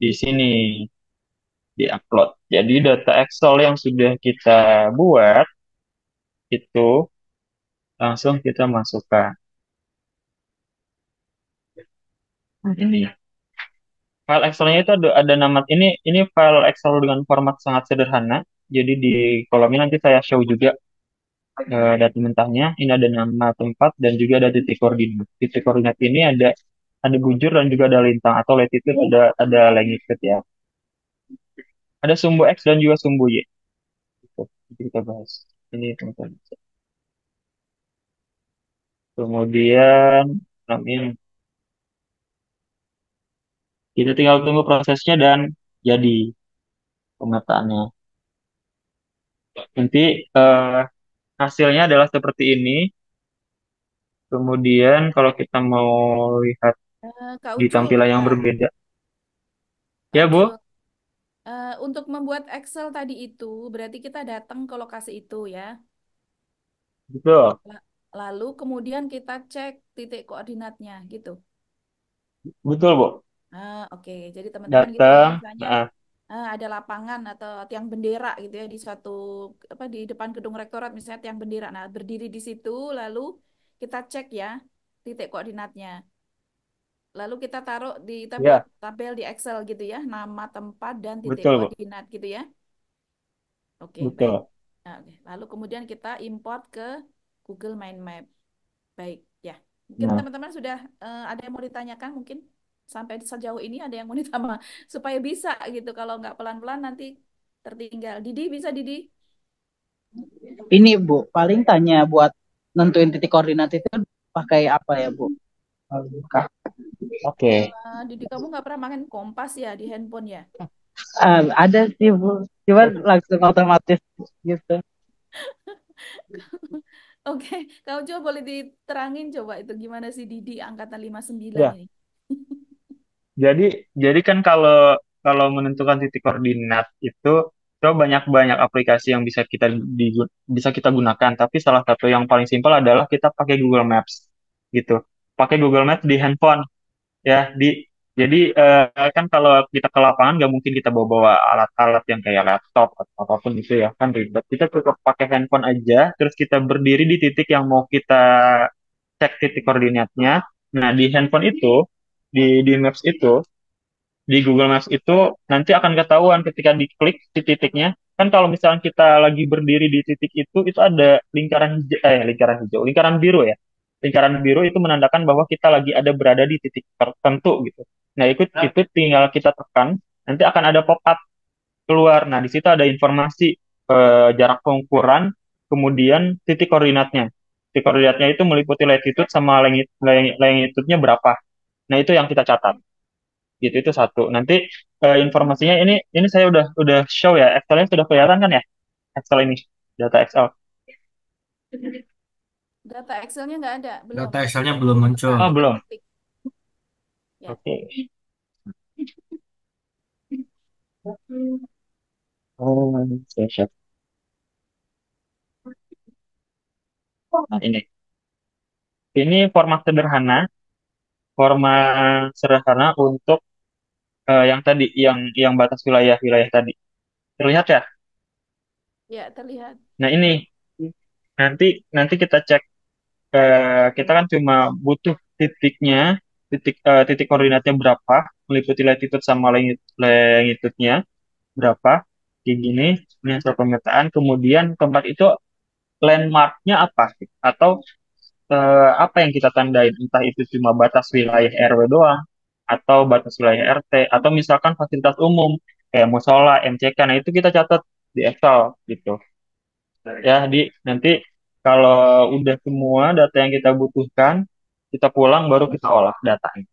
A: di sini, di upload. Jadi data Excel yang sudah kita buat itu langsung kita masukkan. Ini file Excel-nya itu ada nama ini file Excel dengan format sangat sederhana. Jadi di kolom ini nanti saya show juga data mentahnya. Ini ada nama tempat dan juga ada titik koordinat. Titik koordinat ini ada bujur dan juga ada lintang atau latitude ada longitude ya. Ada sumbu X dan juga sumbu Y. Itu kita bahas. Ini teman-teman. Kemudian amin. Kita tinggal tunggu prosesnya dan jadi pemetaannya. Nanti hasilnya adalah seperti ini. Kemudian kalau kita mau lihat
B: Kak
A: di
B: Ucu,
A: tampilan yang
B: bentar.
A: berbeda.
B: Kak
A: Ya,
B: Ucu,
A: Bu?
B: untuk membuat Excel tadi itu, berarti kita datang ke lokasi itu ya.
A: Betul.
B: Lalu kemudian kita cek titik koordinatnya gitu.
A: Betul, Bu.
B: Oke. Jadi teman-teman gitu ya,
A: Datang.
B: misalnya
A: Nah,
B: ada lapangan atau tiang bendera gitu ya di suatu apa di depan gedung rektorat misalnya tiang bendera. Nah, berdiri di situ lalu kita cek ya titik koordinatnya. Lalu kita taruh di tabel
A: ya,
B: tabel di Excel gitu ya, nama tempat dan titik
A: betul, Bu.
B: koordinat gitu ya. Oke, baik.
A: Betul.
B: Nah, oke. Lalu kemudian kita import ke Google Mind Map. Baik, ya. Mungkin
A: Nah,
B: teman-teman sudah ada yang mau ditanyakan mungkin sampai sejauh ini ada yang mau ditambah supaya bisa gitu. Kalau nggak pelan-pelan nanti tertinggal. Didi bisa Didi?
I: Ini Bu, paling tanya buat nentuin titik koordinat itu pakai apa ya Bu? Buka.
A: oke.
B: Didi kamu nggak pernah main kompas ya di handphone ya?
I: Ada sih Bu, cuman langsung otomatis gitu.
B: Oke, kau coba boleh diterangin coba itu gimana sih Didi angkatan 59
A: Ya,
B: ini?
A: jadi kan kalau kalau menentukan titik koordinat itu
L: itu banyak-banyak aplikasi yang bisa kita gunakan, tapi salah satu yang paling simpel adalah kita pakai Google Maps gitu. Pakai Google Maps di handphone ya. Jadi kan kalau kita ke lapangan nggak mungkin kita bawa-bawa alat-alat yang kayak laptop atau apapun itu ya, kan ribet. Kita cukup pakai handphone aja, terus kita berdiri di titik yang mau kita cek titik koordinatnya. Nah, di handphone itu, di Maps itu, di Google Maps itu nanti akan ketahuan ketika diklik di titiknya. Kan kalau misalnya kita lagi berdiri di titik itu ada lingkaran hijau, lingkaran biru ya. Lingkaran biru itu menandakan bahwa kita lagi ada berada di titik tertentu gitu. Nah, itu tinggal kita tekan, nanti akan ada pop-up keluar. Nah, di situ ada informasi jarak pengukuran, kemudian titik koordinatnya. Titik koordinatnya itu meliputi latitude sama longitude-nya berapa. Nah, itu yang kita catat. Gitu, itu satu. Nanti informasinya ini saya udah show ya. Excelnya sudah kelihatan kan ya? Excel ini, data Excel.
B: Data Excelnya nggak ada, belum.
C: Data Excelnya belum
B: Buka,
C: muncul.
L: Oh,
B: kita
L: belum.
B: ketik. Ya.
L: Oke. Oh, siap. Nah, ini format sederhana untuk yang tadi, yang batas wilayah-wilayah tadi. Terlihat ya?
B: Ya, terlihat.
L: Nah, ini nanti nanti kita cek, kita kan cuma butuh titik koordinatnya berapa, meliputi latitude sama longitude-nya berapa, kayak gini. Ini hasil pemetaan. Kemudian tempat itu landmarknya apa sih? Atau apa yang kita tandain? Entah itu cuma batas wilayah RW doang, atau batas wilayah RT, atau misalkan fasilitas umum kayak musola, MCK. Nah, itu kita catat di Excel gitu. Ya, nanti kalau udah semua data yang kita butuhkan, kita pulang baru kita olah datanya.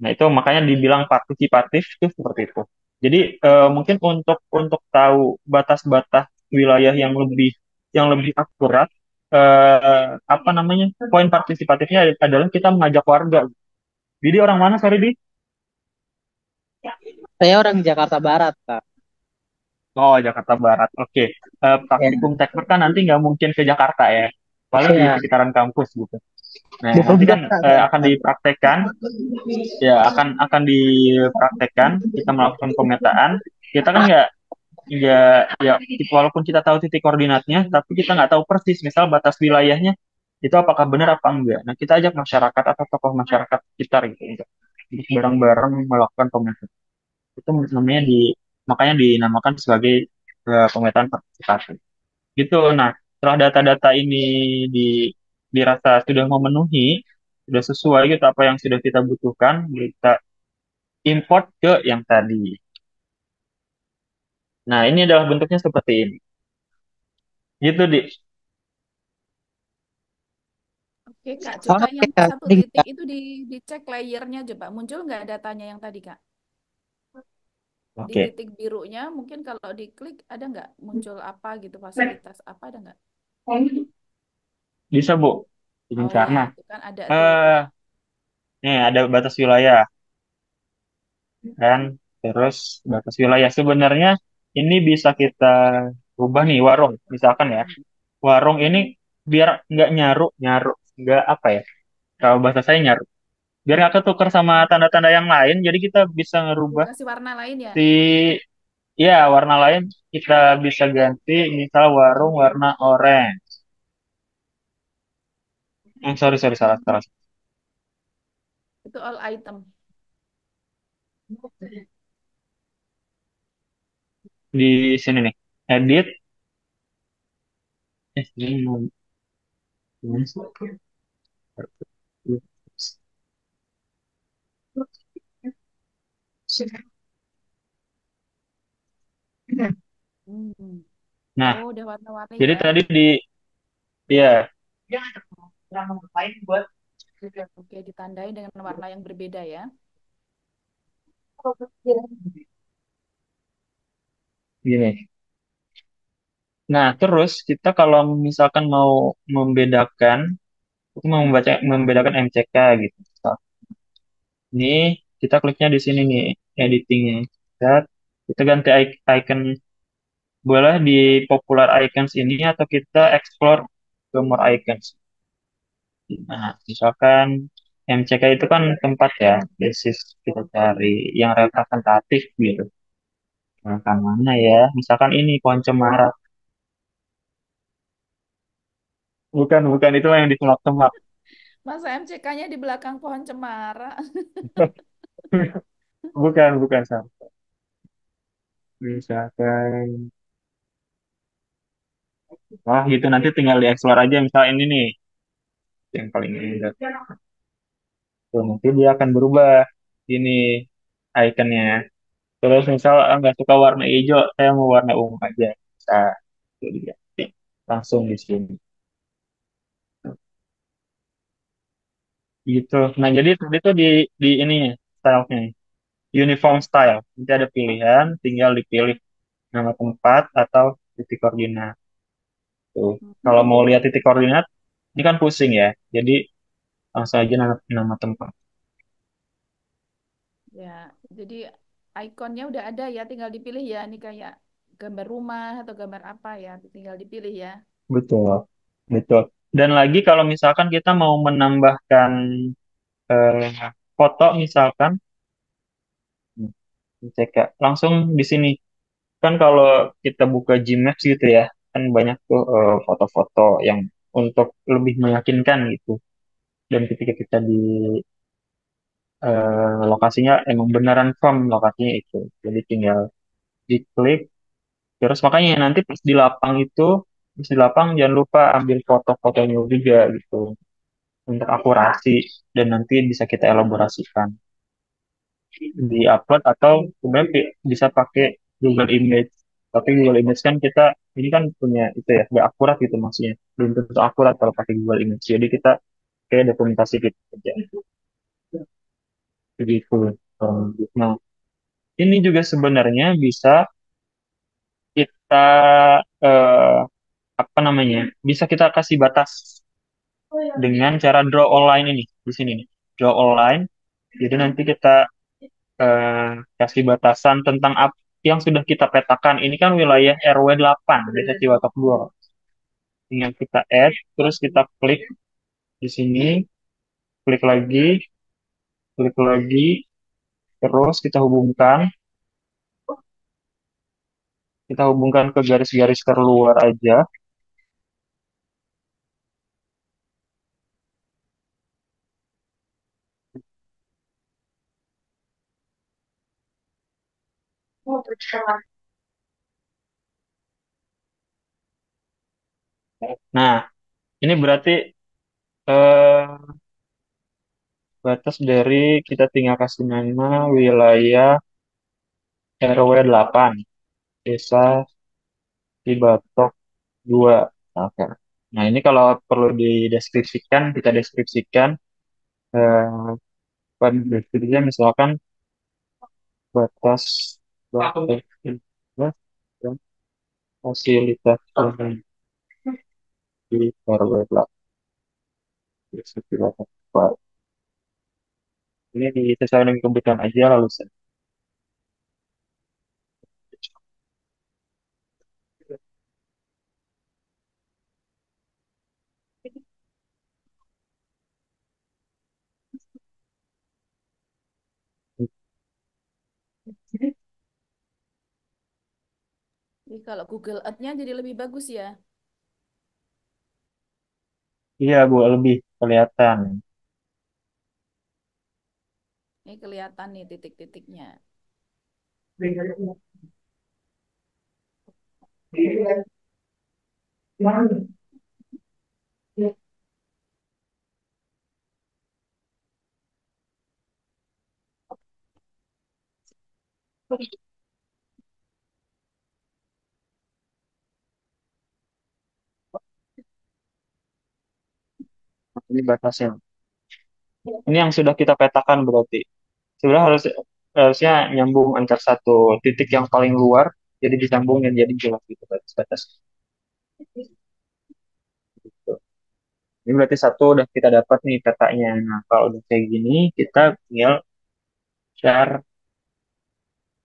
L: Nah, itu makanya dibilang partisipatif itu seperti itu. Jadi mungkin untuk tahu batas-batas wilayah yang lebih akurat, apa namanya, poin partisipatifnya adalah kita mengajak warga. Jadi orang mana, sorry di?
I: Saya orang Jakarta Barat, Kak.
L: Oh, Jakarta Barat. Oke. Praktikum
I: Ya.
L: teknik kan nanti nggak mungkin ke Jakarta ya. Paling di
I: Iya.
L: sekitaran kampus gitu. Nah,
I: Belum
L: nanti kan
I: Jakarta saya.
L: akan dipraktekkan, ya akan dipraktekkan. Kita melakukan pemetaan. Kita kan nggak ya, walaupun kita tahu titik koordinatnya, tapi kita nggak tahu persis, misal batas wilayahnya itu apakah benar apa enggak. Nah, kita ajak masyarakat atau tokoh masyarakat sekitar gitu untuk bareng-bareng melakukan pemetaan. Itu makanya dinamakan sebagai pemetaan partisipatif. Gitu. Nah, setelah data-data ini di, dirasa sudah memenuhi, sudah sesuai gitu apa yang sudah kita butuhkan, kita import ke yang tadi. Nah, ini adalah bentuknya seperti ini. Gitu, Di.
B: Oke, Kak. Coba
I: Oke,
B: yang
I: Kak.
B: satu
I: Jadi,
B: titik itu dicek layernya coba. Muncul nggak datanya yang tadi, Kak? Di
L: Oke,
B: titik birunya mungkin kalau diklik ada nggak muncul apa gitu, fasilitas apa ada nggak?
L: bisa Bu. Izin
B: Oh ya,
L: karena
B: itu kan ada tuh itu.
L: eh nih ada batas wilayah kan, terus batas wilayah sebenarnya ini bisa kita rubah nih, warung misalkan ya. Warung ini biar nggak nyaru nggak apa ya, kalau bahasa saya nyaru, biar nggak ketukar sama tanda-tanda yang lain, jadi kita bisa ngerubah
B: Kasih warna lain ya.
L: si ya warna lain. Kita bisa ganti misal warung warna orange. Sorry sorry, salah salah.
B: Itu all item.
L: Di sini nih, edit. Ini mau
B: Hmm.
L: nah,
B: Oh, udah warna-warni
L: jadi
B: ya.
L: tadi ya
B: Oke, ditandai dengan warna yang berbeda ya.
L: gini. Nah, terus kita kalau misalkan mau membedakan, itu membedakan MCK gitu. Ini kita kliknya di sini nih, editingnya. Kita ganti icon boleh di popular icons ini atau kita explore ke more icons. Nah, misalkan MCK itu kan tempat ya, basis kita cari yang representatif gitu. Misalkan mana ya? Misalkan ini pohon cemara. Bukan, bukan itu yang di semak-semak.
B: Masa MCK-nya di belakang pohon cemara?
L: Bukan, bukan sama. Misalkan, wah gitu nanti tinggal dieksplor aja. Misal ini nih, yang paling indah. Tuh, nanti dia akan berubah ini ikonnya. Terus misal nggak suka warna hijau, saya mau warna ungu aja. Bisa tuh diganti langsung di sini. Gitu. Nah, jadi tadi tuh di ini stylenya, uniform style. Nanti ada pilihan, tinggal dipilih nama tempat atau titik koordinat. Tuh. Kalau mau lihat titik koordinat, ini kan pusing ya. Jadi langsung aja nama tempat.
B: Ya, jadi ikonnya udah ada ya, tinggal dipilih ya. Ini kayak gambar rumah atau gambar apa ya, tinggal dipilih ya.
L: Betul, betul. Dan lagi kalau misalkan kita mau menambahkan foto misalkan, cek ya, langsung di sini. Kan kalau kita buka Gmaps gitu ya, kan banyak tuh foto-foto yang untuk lebih meyakinkan gitu. Dan ketika kita di lokasinya emang beneran firm lokasinya itu. Jadi tinggal diklik, terus makanya nanti pas di lapang jangan lupa ambil foto-fotonya juga gitu untuk akurasi dan nanti bisa kita elaborasikan di upload atau kemudian bisa pakai Google Image. Tapi Google Image kan kita ini kan punya itu ya nggak akurat gitu maksudnya belum tentu akurat kalau pakai Google Image. Jadi kita kayak dokumentasi gitu aja begitu. Nah, ini juga sebenarnya bisa kita eh, apa namanya? Bisa kita kasih batas dengan cara draw online ini di sini nih. Draw online. Jadi nanti kita kasih batasan tentang yang sudah kita petakan. Ini kan wilayah RW 8, Desa Ciwatok 2. Tinggal kita add, terus kita di sini, klik lagi, klik lagi, terus kita hubungkan ke garis-garis terluar aja. Nah, ini berarti eh, batas dari kita tinggal kasih nama wilayah RW 8, Desa Cibatok 2. Oke. Nah, ini kalau perlu dideskripsikan, kita deskripsikan eh, pada deskripsinya misalkan batas batas batas dan fasilitas umum di RW 8. Desa Cibatok 2. Ini disesuaikan dengan kebutuhan aja lalu saya.
B: Jadi kalau Google Earth-nya jadi lebih bagus ya.
L: Iya, Bu, lebih kelihatan.
B: Ini kelihatan nih titik-titiknya.
L: Ini batasnya. Ini yang sudah kita petakan berarti. Sebenarnya harusnya nyambung antar satu titik yang paling luar, jadi disambungin jadi jelas gitu batas-batas. Gitu. Ini berarti satu udah kita dapat nih petanya. Nah, kalau udah kayak gini, kita tinggal share,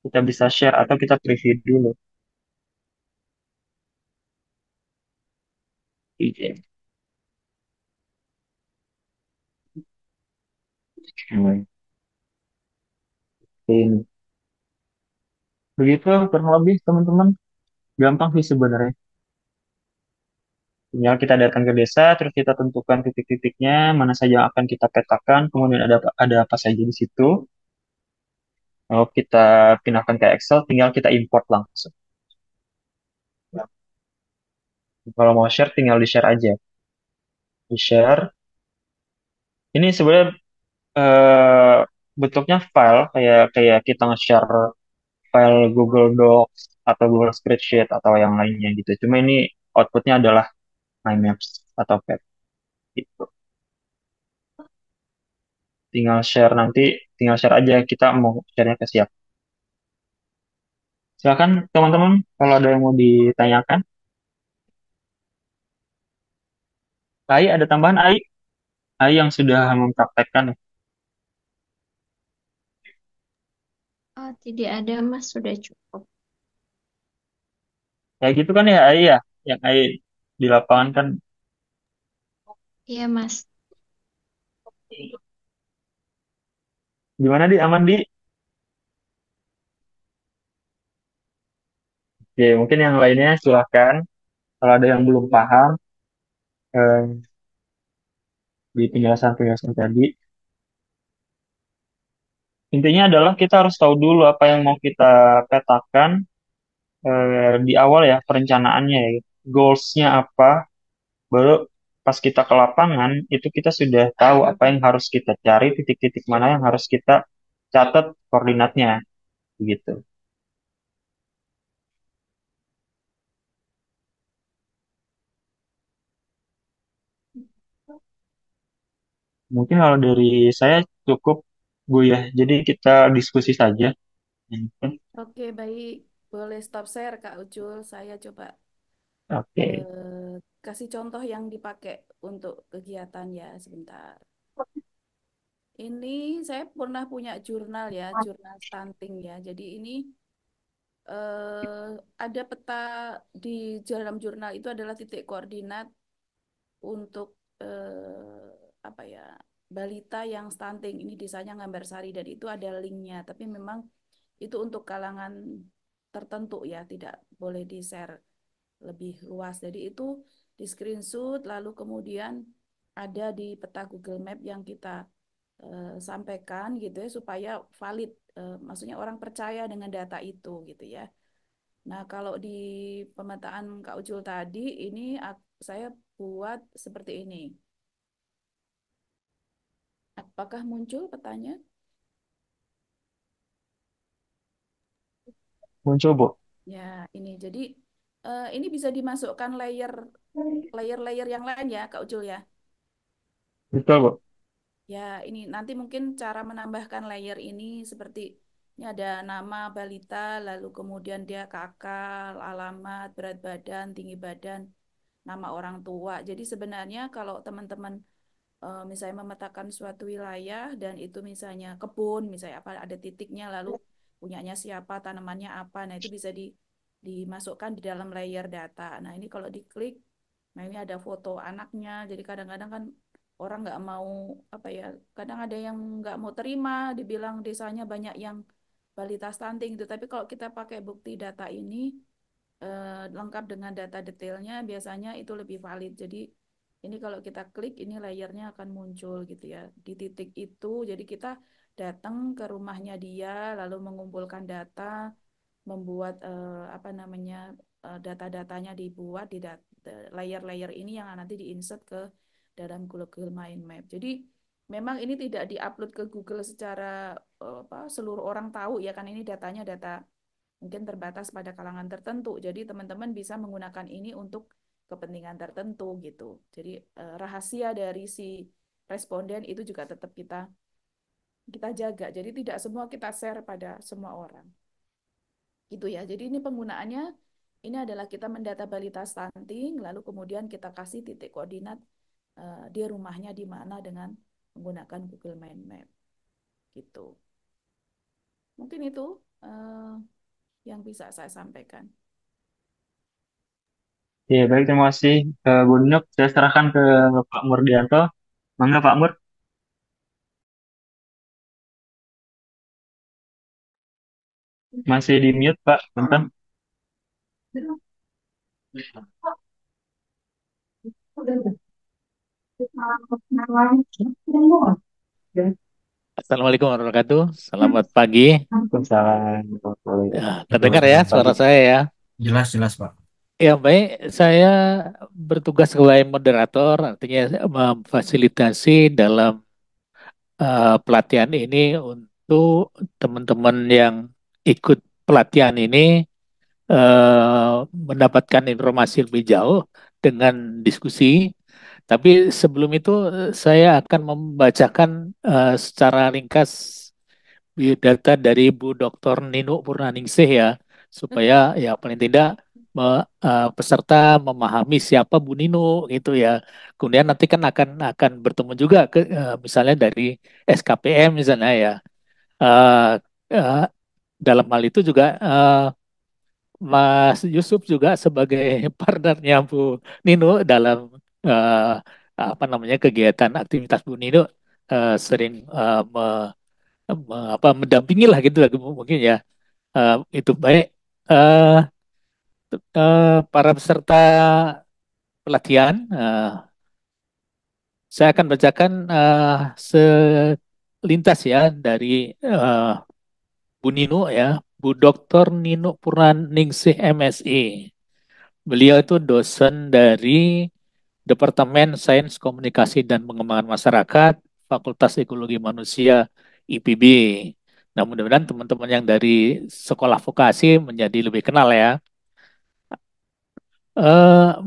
L: kita bisa share atau kita preview dulu. Iya. Hmm. Ini. Begitu kurang lebih teman-teman. Gampang sih sebenarnya. Tinggal kita datang ke desa, terus kita tentukan titik-titiknya, mana saja yang akan kita petakan, kemudian ada apa saja di situ. Lalu kita pindahkan ke Excel, tinggal kita import langsung. Kalau mau share, tinggal di-share aja. Di-share. Ini sebenarnya eh, bentuknya file, kayak kayak kita nge-share file Google Docs atau Google Spreadsheet atau yang lainnya gitu. Cuma ini outputnya adalah My Maps atau Pet gitu. Tinggal share nanti, tinggal share aja kita mau share-nya ke siapa. Silakan teman-teman kalau ada yang mau ditanyakan. Ai ada tambahan Ai yang sudah mempraktekkan.
K: Oh, tidak ada, Mas. Sudah cukup.
L: Kayak gitu kan ya Ai ya, yang Ai di lapangan kan.
K: Iya, Mas.
L: Gimana di aman di? Oke, mungkin yang lainnya silakan. Kalau ada yang belum paham eh, di penjelasan-penjelasan tadi, intinya adalah kita harus tahu dulu apa yang mau kita petakan di awal ya perencanaannya ya. Goals-nya apa, baru pas kita ke lapangan itu kita sudah tahu apa yang harus kita cari, titik-titik mana yang harus kita catat koordinatnya gitu. Mungkin kalau dari saya cukup Bu ya. Jadi kita diskusi saja.
B: Oke, baik. Boleh stop share, Kak Ucul. Saya coba
L: Oke.
B: kasih contoh yang dipakai untuk kegiatan ya, sebentar. Ini saya pernah punya jurnal ya, jurnal stunting ya. Jadi ini ada peta di dalam jurnal itu adalah titik koordinat untuk apa ya, balita yang stunting. Ini desainnya gambar sari dan itu ada linknya. Tapi memang itu untuk kalangan tertentu ya, tidak boleh di-share lebih luas. Jadi itu di screenshot lalu kemudian ada di peta Google Map yang kita sampaikan gitu ya supaya valid, maksudnya orang percaya dengan data itu gitu ya. Nah, kalau di pemetaan Kak Ucul tadi ini saya buat seperti ini. Apakah muncul petanya?
L: Muncul Bu.
B: Ya, ini jadi ini bisa dimasukkan layer-layer yang lain ya, Kak Ucul ya.
L: Betul Bu.
B: Ya, ini nanti mungkin cara menambahkan layer ini seperti ini ada nama balita, lalu kemudian dia kakak, alamat, berat badan, tinggi badan, nama orang tua. Jadi sebenarnya kalau teman-teman misalnya memetakan suatu wilayah dan itu misalnya kebun, misalnya apa ada titiknya, lalu punyanya siapa, tanamannya apa, nah itu bisa dimasukkan di dalam layer data. Nah ini kalau diklik, nah ini ada foto anaknya. Jadi kadang-kadang kan orang nggak mau apa ya, kadang ada yang nggak mau terima, dibilang desanya banyak yang balita stunting itu. Tapi kalau kita pakai bukti data ini lengkap dengan data detailnya, biasanya itu lebih valid. Jadi ini kalau kita klik, ini layernya akan muncul gitu ya di titik itu. Jadi kita datang ke rumahnya dia, lalu mengumpulkan data, membuat apa namanya data-datanya dibuat di layer-layer ini yang nanti diinsert ke dalam Google Mind Map. Jadi memang ini tidak diupload ke Google secara apa seluruh orang tahu ya kan ini datanya data mungkin terbatas pada kalangan tertentu. Jadi teman-teman bisa menggunakan ini untuk kepentingan tertentu gitu. Jadi rahasia dari si responden itu juga tetap kita jaga. Jadi tidak semua kita share pada semua orang. Gitu ya. Jadi ini penggunaannya ini adalah kita mendata balita stunting lalu kemudian kita kasih titik koordinat dia rumahnya di mana dengan menggunakan Google Mind Map. Gitu. Mungkin itu yang bisa saya sampaikan.
L: Ya, baik, terima kasih Bu Nuk. Saya serahkan ke Pak Murdianto. Mangga Pak Mur. Masih di mute Pak, bentar.
D: Assalamualaikum warahmatullahi wabarakatuh. Selamat pagi.
A: Waalaikumsalam.
D: Ya, terdengar ya suara saya ya.
C: Jelas, jelas, Pak.
D: Ya baik, saya bertugas sebagai moderator, artinya memfasilitasi dalam pelatihan ini untuk teman-teman yang ikut pelatihan ini mendapatkan informasi lebih jauh dengan diskusi. Tapi sebelum itu saya akan membacakan secara ringkas biodata dari Bu Dr. Nino Purnaningsih ya, supaya ya paling tidak peserta memahami siapa Bu Nino gitu ya. Kemudian nanti kan akan bertemu juga ke misalnya dari SKPM misalnya ya. Eh, eh, dalam hal itu juga Mas Yusuf juga sebagai partnernya Bu Nino dalam eh, apa namanya kegiatan aktivitas Bu Nino sering mendampingi lah gitu lah mungkin ya. Itu baik. eh para peserta pelatihan, saya akan bacakan selintas ya dari Bu Nino ya, Bu Dr. Nino Purnaningsih MSI. Beliau itu dosen dari Departemen Sains Komunikasi dan Pengembangan Masyarakat, Fakultas Ekologi Manusia IPB. Nah, mudah-mudahan teman-teman yang dari sekolah vokasi menjadi lebih kenal ya.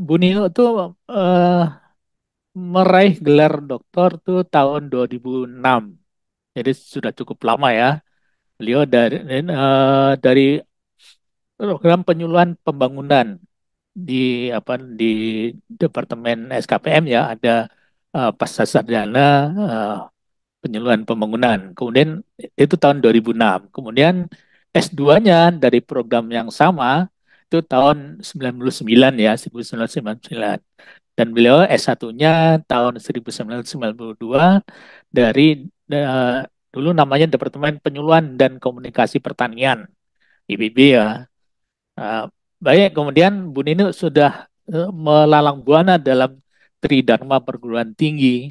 D: Bu Nino tuh meraih gelar doktor tuh tahun 2006. Jadi sudah cukup lama ya. Beliau dari program penyuluhan pembangunan di di Departemen SKPM ya ada pasca sarjana penyuluhan pembangunan. Kemudian itu tahun 2006. Kemudian S2-nya dari program yang sama itu tahun 99 ya, 1999. Dan beliau S1-nya tahun 1992 dari eh, dulu namanya Departemen Penyuluhan dan Komunikasi Pertanian, IPB ya. Eh, Baik, kemudian Bu Nino sudah melalang buana dalam Tridharma perguruan tinggi.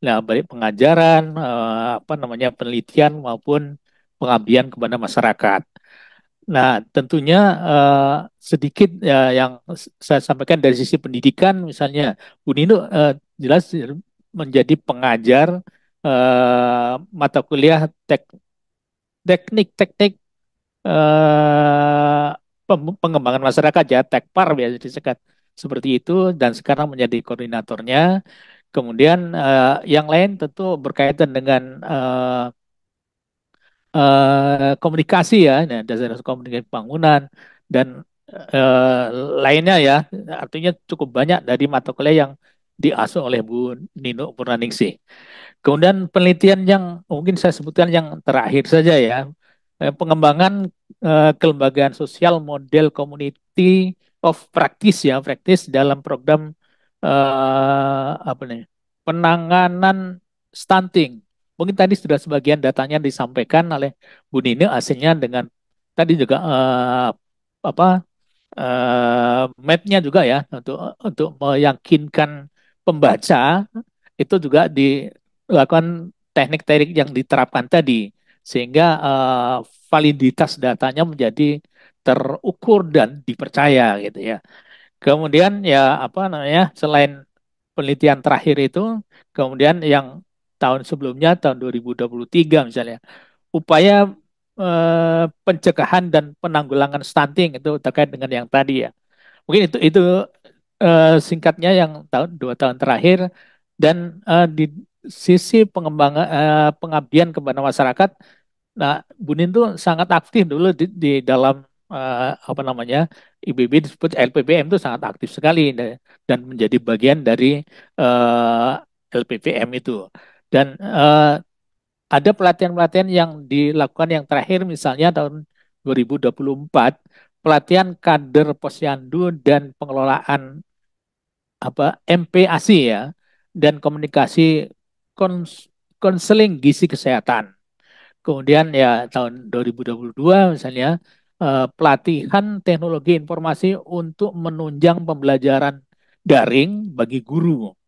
D: Nah, baik pengajaran, apa namanya penelitian maupun pengabdian kepada masyarakat. Nah, tentunya sedikit yang saya sampaikan dari sisi pendidikan, misalnya Bu Nino jelas menjadi pengajar mata kuliah teknik-teknik eh, pengembangan masyarakat ya, Tekpar biasa disingkat seperti itu, dan sekarang menjadi koordinatornya. Kemudian yang lain tentu berkaitan dengan komunikasi ya, nah, dasar komunikasi bangunan dan eh, lainnya ya, artinya cukup banyak dari mata kuliah yang diasuh oleh Bu Nino Purnaningsih. Kemudian penelitian yang mungkin saya sebutkan yang terakhir saja ya, pengembangan kelembagaan sosial model community of practice ya, practice dalam program apa nih, penanganan stunting. Mungkin tadi sudah sebagian datanya disampaikan oleh Bu Nini, hasilnya dengan tadi juga apa mapnya juga ya untuk meyakinkan pembaca itu juga dilakukan teknik-teknik yang diterapkan tadi sehingga validitas datanya menjadi terukur dan dipercaya gitu ya. Kemudian ya apa namanya selain penelitian terakhir itu, kemudian yang tahun sebelumnya tahun 2023 misalnya upaya pencegahan dan penanggulangan stunting itu terkait dengan yang tadi ya. Mungkin itu singkatnya yang dua tahun terakhir dan di sisi pengembangan pengabdian kepada masyarakat. Nah, Bunin tuh sangat aktif dulu di dalam apa namanya IBB disebut LPPM itu sangat aktif sekali dan menjadi bagian dari LPPM itu. Dan ada pelatihan-pelatihan yang dilakukan yang terakhir misalnya tahun 2024 pelatihan kader posyandu dan pengelolaan MPASI ya, dan komunikasi konseling gizi kesehatan. Kemudian ya tahun 2022 misalnya pelatihan teknologi informasi untuk menunjang pembelajaran daring bagi guru-guru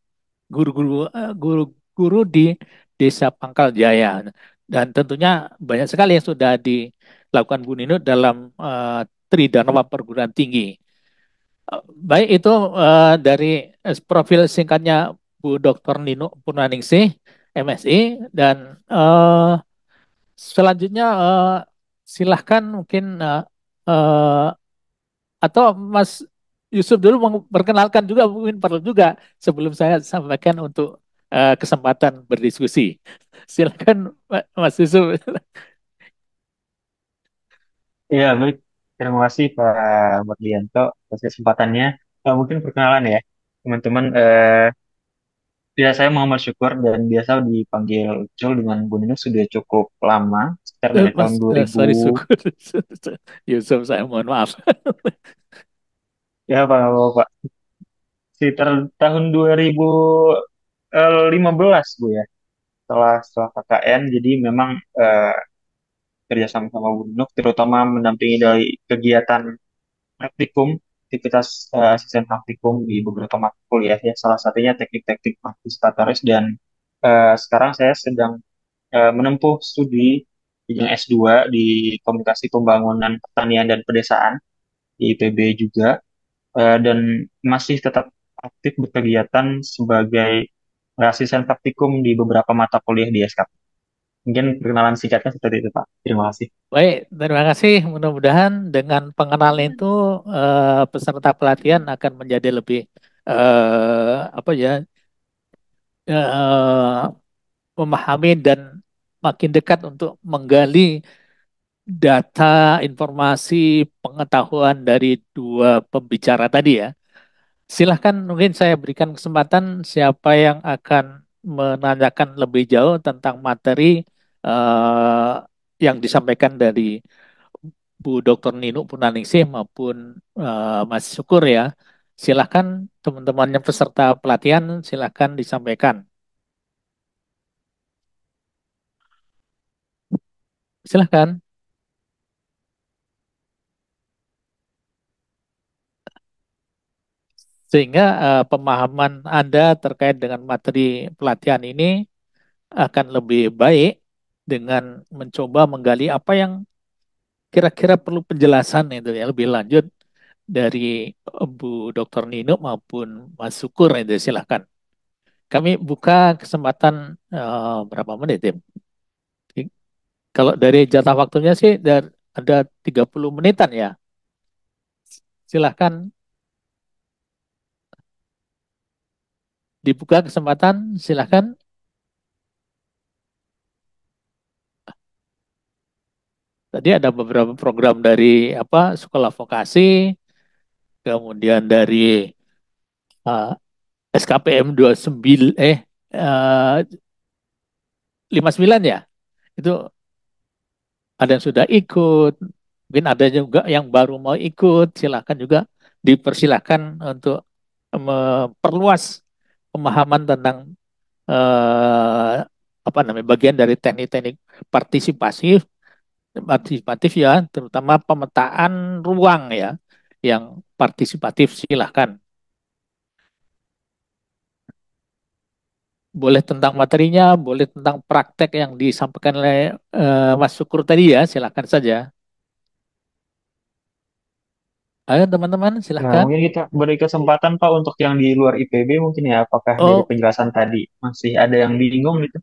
D: di Desa Pangkal Jaya. Dan tentunya banyak sekali yang sudah dilakukan Bu Nino dalam Tridharma Perguruan Tinggi. Baik itu dari profil singkatnya Bu Dr. Nino Purnaningsih, MSI, dan selanjutnya silahkan mungkin atau Mas Yusuf dulu memperkenalkan juga, mungkin perlu juga sebelum saya sampaikan untuk kesempatan berdiskusi. Silakan Mas Yusuf.
L: Iya, baik. Terima kasih Pak Mardianto atas kesempatannya. Mungkin perkenalan ya, teman-teman. Ya, saya Muhammad Syukur dan biasa dipanggil Ucul dengan Bu Nino sudah cukup lama, sekitar dari tahun
D: Mas,
L: 2000.
D: sorry Syukur. Yusuf, saya mohon maaf.
L: Ya, Pak. Sekitar tahun 2015 Bu ya. Setelah KKN, jadi memang kerja sama Bu Nino, terutama mendampingi dari kegiatan praktikum, aktivitas asisten praktikum di beberapa mata kuliah ya. Salah satunya teknik-teknik partisipatoris dan sekarang saya sedang menempuh studi yang S2 di Komunikasi Pembangunan Pertanian dan Pedesaan di IPB juga dan masih tetap aktif berkegiatan sebagai asisten praktikum di beberapa mata kuliah di SKP. Mungkin perkenalan singkatnya seperti itu, Pak. Terima kasih.
D: Baik, terima kasih. Mudah-mudahan dengan pengenalan itu peserta pelatihan akan menjadi lebih apa ya memahami dan makin dekat untuk menggali data, informasi, pengetahuan dari dua pembicara tadi ya. Silahkan mungkin saya berikan kesempatan siapa yang akan menanyakan lebih jauh tentang materi eh, yang disampaikan dari Bu Dr. Nino Purnaningsih maupun Mas Syukur ya. Silahkan teman-teman yang peserta pelatihan silahkan disampaikan. Silahkan. Sehingga pemahaman Anda terkait dengan materi pelatihan ini akan lebih baik dengan mencoba menggali apa yang kira-kira perlu penjelasan itu ya lebih lanjut dari Bu Dr. Nino maupun Mas Syukur itu silahkan. Kami buka kesempatan berapa menit ya? Kalau dari jatah waktunya sih ada 30 menitan ya. Silahkan dibuka kesempatan, silahkan. Tadi ada beberapa program dari sekolah vokasi, kemudian dari uh, SKPM 29 59 ya. Itu ada yang sudah ikut, mungkin ada juga yang baru mau ikut, silahkan juga dipersilahkan untuk memperluas pemahaman tentang bagian dari teknik-teknik partisipatif partisipatif ya, terutama pemetaan ruang ya yang partisipatif silahkan. Boleh tentang materinya, boleh tentang praktek yang disampaikan oleh Mas Syukur tadi ya, silahkan saja. Ayo teman-teman,
L: Nah,
D: silahkan.
L: mungkin kita beri kesempatan Pak untuk yang di luar IPB mungkin ya, apakah dari
D: Oh,
L: penjelasan tadi masih ada yang bingung gitu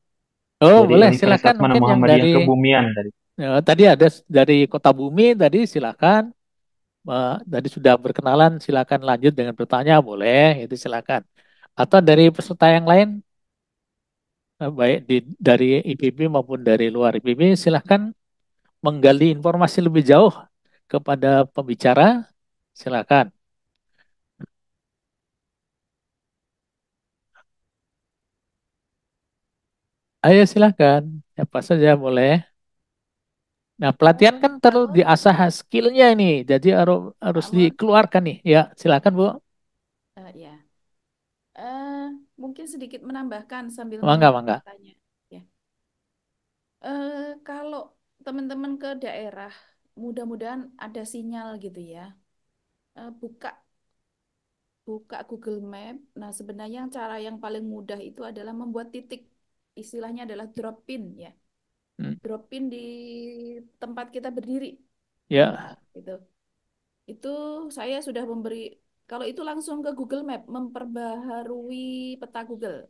D: oh
L: dari
D: boleh, silahkan
L: Universitas Mana
D: mungkin yang
L: Muhammadiyah
D: dari
L: Kebumian tadi.
D: tadi ada dari Kota Bumi tadi silahkan. Tadi sudah berkenalan, silahkan lanjut dengan bertanya, boleh, itu silahkan. Atau dari peserta yang lain, baik dari IPB maupun dari luar IPB, silahkan menggali informasi lebih jauh kepada pembicara, silakan. Ayo silakan, apa saja boleh. Nah, pelatihan kan
B: Pak
D: terus
B: Mur,
D: diasah skillnya ini, jadi harus harus
B: Pak Mur,
D: dikeluarkan nih. Ya, silakan Bu.
B: ya. Eh, Mungkin sedikit menambahkan sambil
D: Mangga,
B: menunggu
D: mangga.
B: tanya. Ya. Kalau teman-teman ke daerah, mudah-mudahan ada sinyal gitu ya. Buka buka Google Map. Nah, sebenarnya cara yang paling mudah itu adalah membuat titik. Istilahnya adalah drop pin ya.
D: Hmm.
B: Drop pin di tempat kita berdiri.
D: Ya.
B: Gitu. Itu saya sudah memberi, kalau itu langsung ke Google Map, memperbaharui peta Google.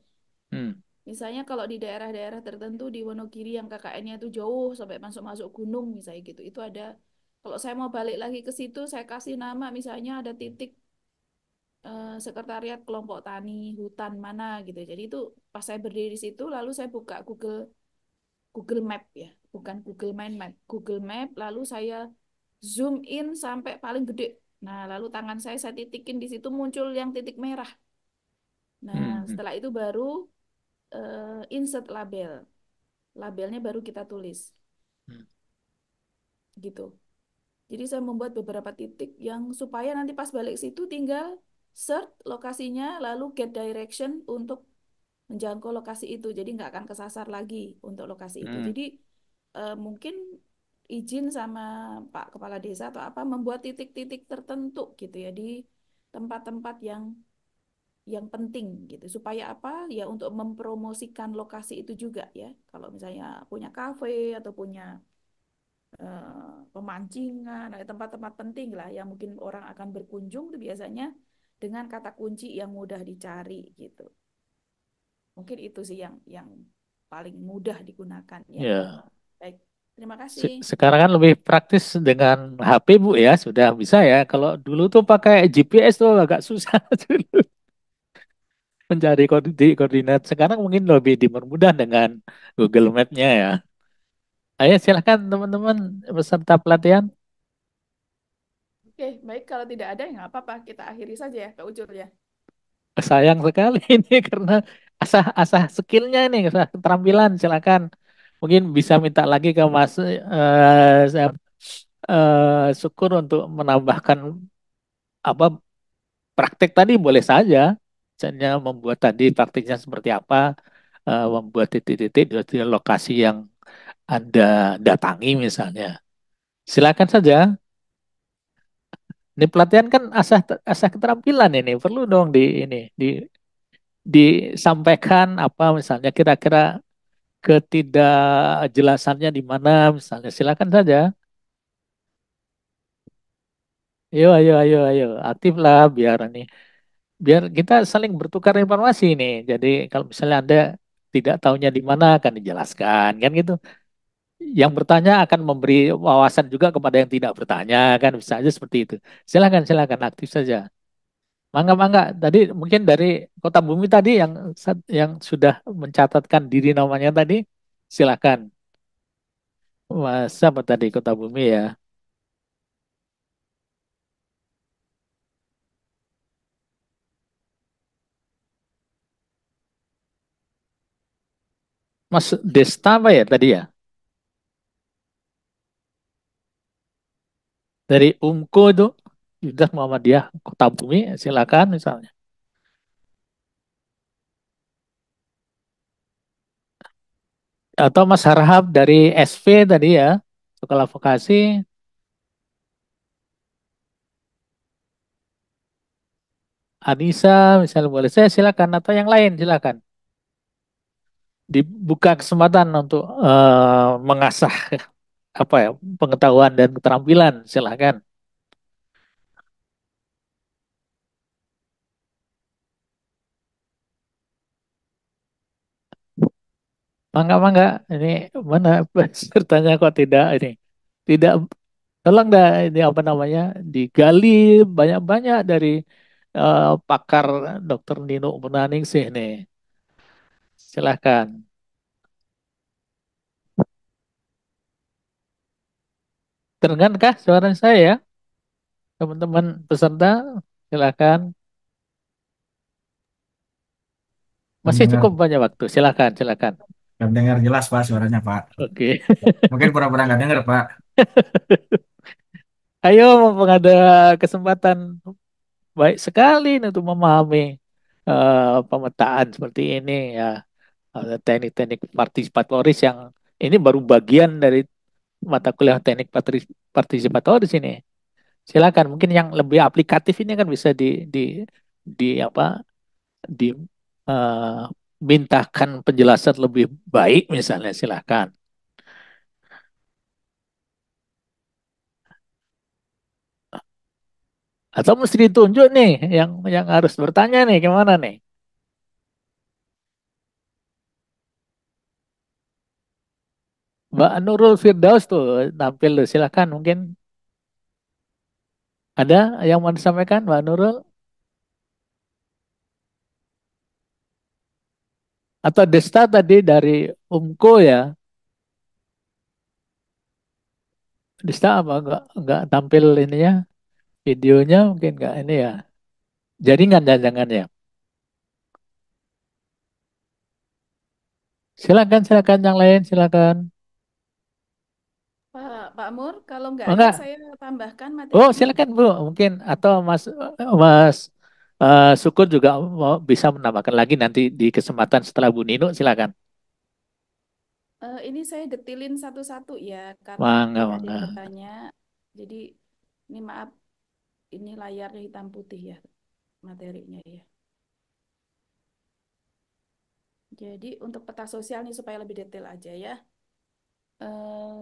D: Hmm.
B: Misalnya kalau di daerah-daerah tertentu di Wonogiri yang KKN-nya itu jauh sampai masuk-masuk gunung misalnya gitu, itu ada, kalau saya mau balik lagi ke situ, saya kasih nama misalnya ada titik sekretariat kelompok tani hutan mana gitu. Jadi itu pas saya berdiri di situ, lalu saya buka Google Google Map ya, bukan Google Mind Map, Google Map, lalu saya zoom in sampai paling gede. Nah, lalu tangan saya titikin di situ muncul yang titik merah. Nah,
D: Hmm.
B: setelah itu baru insert label. Labelnya baru kita tulis.
D: Hmm.
B: Gitu. Jadi saya membuat beberapa titik yang supaya nanti pas balik situ tinggal search lokasinya lalu get direction untuk menjangkau lokasi itu. Jadi nggak akan kesasar lagi untuk lokasi itu.
D: Hmm.
B: Jadi mungkin izin sama Pak Kepala Desa atau apa membuat titik-titik tertentu gitu ya di tempat-tempat yang penting gitu. Supaya apa? Ya untuk mempromosikan lokasi itu juga ya. Kalau misalnya punya kafe atau punya pemancingan, ada tempat-tempat penting lah yang mungkin orang akan berkunjung itu biasanya dengan kata kunci yang mudah dicari gitu. Mungkin itu sih yang paling mudah digunakan ya.
D: Ya.
B: Baik, terima kasih.
D: Sekarang kan lebih praktis dengan HP Bu ya, sudah bisa ya. Kalau dulu tuh pakai GPS tuh agak susah dulu mencari koordinat. Sekarang mungkin lebih dipermudah dengan Google Map-nya ya. Ayo silahkan teman-teman peserta pelatihan.
B: Oke, baik kalau tidak ada ya nggak apa-apa, kita akhiri saja ya Kak Ucur ya.
D: Sayang sekali ini karena asah-asah skillnya ini, asah keterampilan. Silakan. Mungkin bisa minta lagi ke Mas saya, Syukur untuk menambahkan apa praktek tadi boleh saja. Misalnya membuat tadi praktiknya seperti apa, membuat titik-titik di lokasi yang Anda datangi misalnya. Silakan saja. Ini pelatihan kan asah asah keterampilan ini perlu dong disampaikan apa misalnya kira-kira ketidakjelasannya di mana misalnya silakan saja. Ayo ayo ayo ayo aktiflah biar kita saling bertukar informasi ini. Jadi kalau misalnya Anda tidak tahunya di mana akan dijelaskan kan gitu. Yang bertanya akan memberi wawasan juga kepada yang tidak bertanya kan bisa aja seperti itu. Silakan silakan aktif saja. Mangga mangga. Tadi mungkin dari Kota Bumi tadi yang sudah mencatatkan diri namanya tadi silakan. Mas apa tadi Kota Bumi ya? Mas Desta apa ya tadi ya? Dari UMKO itu sudah Muhammadiyah Kota Bumi silakan misalnya. Atau Mas Harhab dari SV tadi ya, Sekolah Vokasi. Anissa misalnya boleh saya silakan atau yang lain silakan. Dibuka kesempatan untuk mengasah apa ya pengetahuan dan keterampilan silakan. Mangga mangga ini mana pesertanya kok tidak ini tidak tolong dah ini apa namanya digali banyak-banyak dari pakar Dokter Nino Munaning sih nih. Silahkan. Terdengarkah suara saya ya, teman-teman peserta? Silahkan. Masih
C: Mendengar.
D: cukup banyak waktu. Silahkan, silahkan.
C: Nggak dengar jelas Pak suaranya Pak.
D: Oke.
C: Mungkin pura-pura nggak dengar Pak.
D: Ayo, mumpung ada kesempatan baik sekali nih untuk memahami pemetaan seperti ini ya. Ada teknik-teknik partisipatoris yang ini baru bagian dari mata kuliah teknik partisipatoris ini. Silakan, mungkin yang lebih aplikatif ini kan bisa di apa di eh, mintakan penjelasan lebih baik misalnya, silakan. Atau mesti ditunjuk nih yang harus bertanya nih gimana nih? Mbak Nurul Firdaus tuh tampil tuh, silakan mungkin ada yang mau disampaikan Mbak Nurul atau Desta tadi dari Umko ya. Desta apa enggak tampil ininya videonya mungkin enggak ini ya. Jaringan jangan ya. Silakan yang lain silakan.
B: Pak Mur, kalau nggak
D: Oh,
B: ada
D: enggak.
B: saya tambahkan
D: Oh,
B: materinya.
D: silakan Bu, mungkin atau Mas Syukur juga mau bisa menambahkan lagi nanti di kesempatan setelah Bu Nino, silakan.
B: Ini saya detilin satu-satu ya, karena
D: Mangga,
B: tadi ada
D: mangga.
B: yang bertanya. Jadi ini maaf, ini layarnya hitam putih ya materinya ya. Jadi untuk peta sosial nih supaya lebih detail aja ya.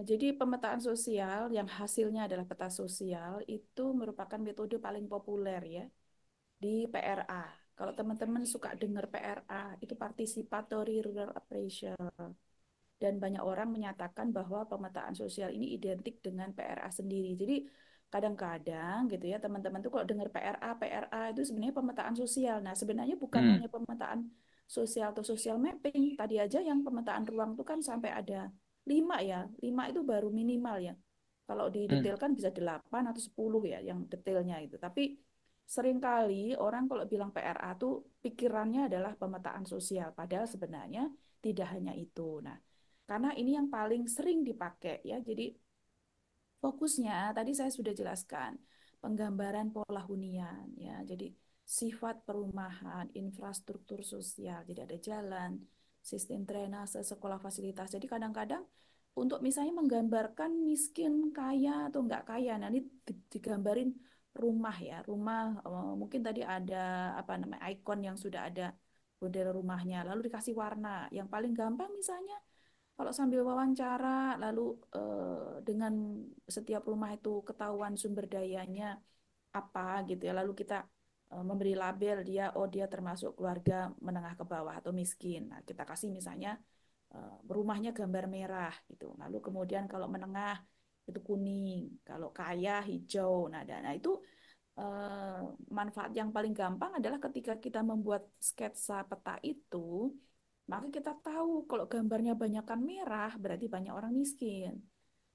B: Jadi pemetaan sosial yang hasilnya adalah peta sosial itu merupakan metode paling populer ya di PRA. Kalau teman-teman suka dengar PRA, itu Participatory Rural Appraisal. Dan banyak orang menyatakan bahwa pemetaan sosial ini identik dengan PRA sendiri. Jadi kadang-kadang gitu ya teman-teman tuh kalau dengar PRA itu sebenarnya pemetaan sosial. Nah sebenarnya bukan hanya pemetaan sosial atau social mapping. Tadi aja yang pemetaan ruang itu kan sampai ada 5 ya. 5 itu baru minimal ya. Kalau didetailkan bisa 8 atau 10 ya yang detailnya itu. Tapi seringkali orang kalau bilang PRA tuh pikirannya adalah pemetaan sosial. Padahal sebenarnya tidak hanya itu. Nah, karena ini yang paling sering dipakai ya. Jadi fokusnya tadi saya sudah jelaskan penggambaran pola hunian ya. Jadi sifat perumahan, infrastruktur sosial. Jadi ada jalan, sistem drainase, sekolah, fasilitas. Jadi kadang-kadang untuk misalnya menggambarkan miskin, kaya atau enggak kaya. Nah, ini digambarin rumah ya. Rumah mungkin tadi ada apa namanya ikon yang sudah ada model rumahnya, lalu dikasih warna. Yang paling gampang misalnya kalau sambil wawancara, lalu dengan setiap rumah itu ketahuan sumber dayanya apa gitu ya, lalu kita memberi label dia, oh dia termasuk keluarga menengah ke bawah atau miskin. Nah, kita kasih misalnya rumahnya gambar merah gitu. Lalu kemudian kalau menengah itu kuning, kalau kaya hijau. Nah itu manfaat yang paling gampang adalah ketika kita membuat sketsa peta itu, maka kita tahu kalau gambarnya banyakkan merah berarti banyak orang miskin.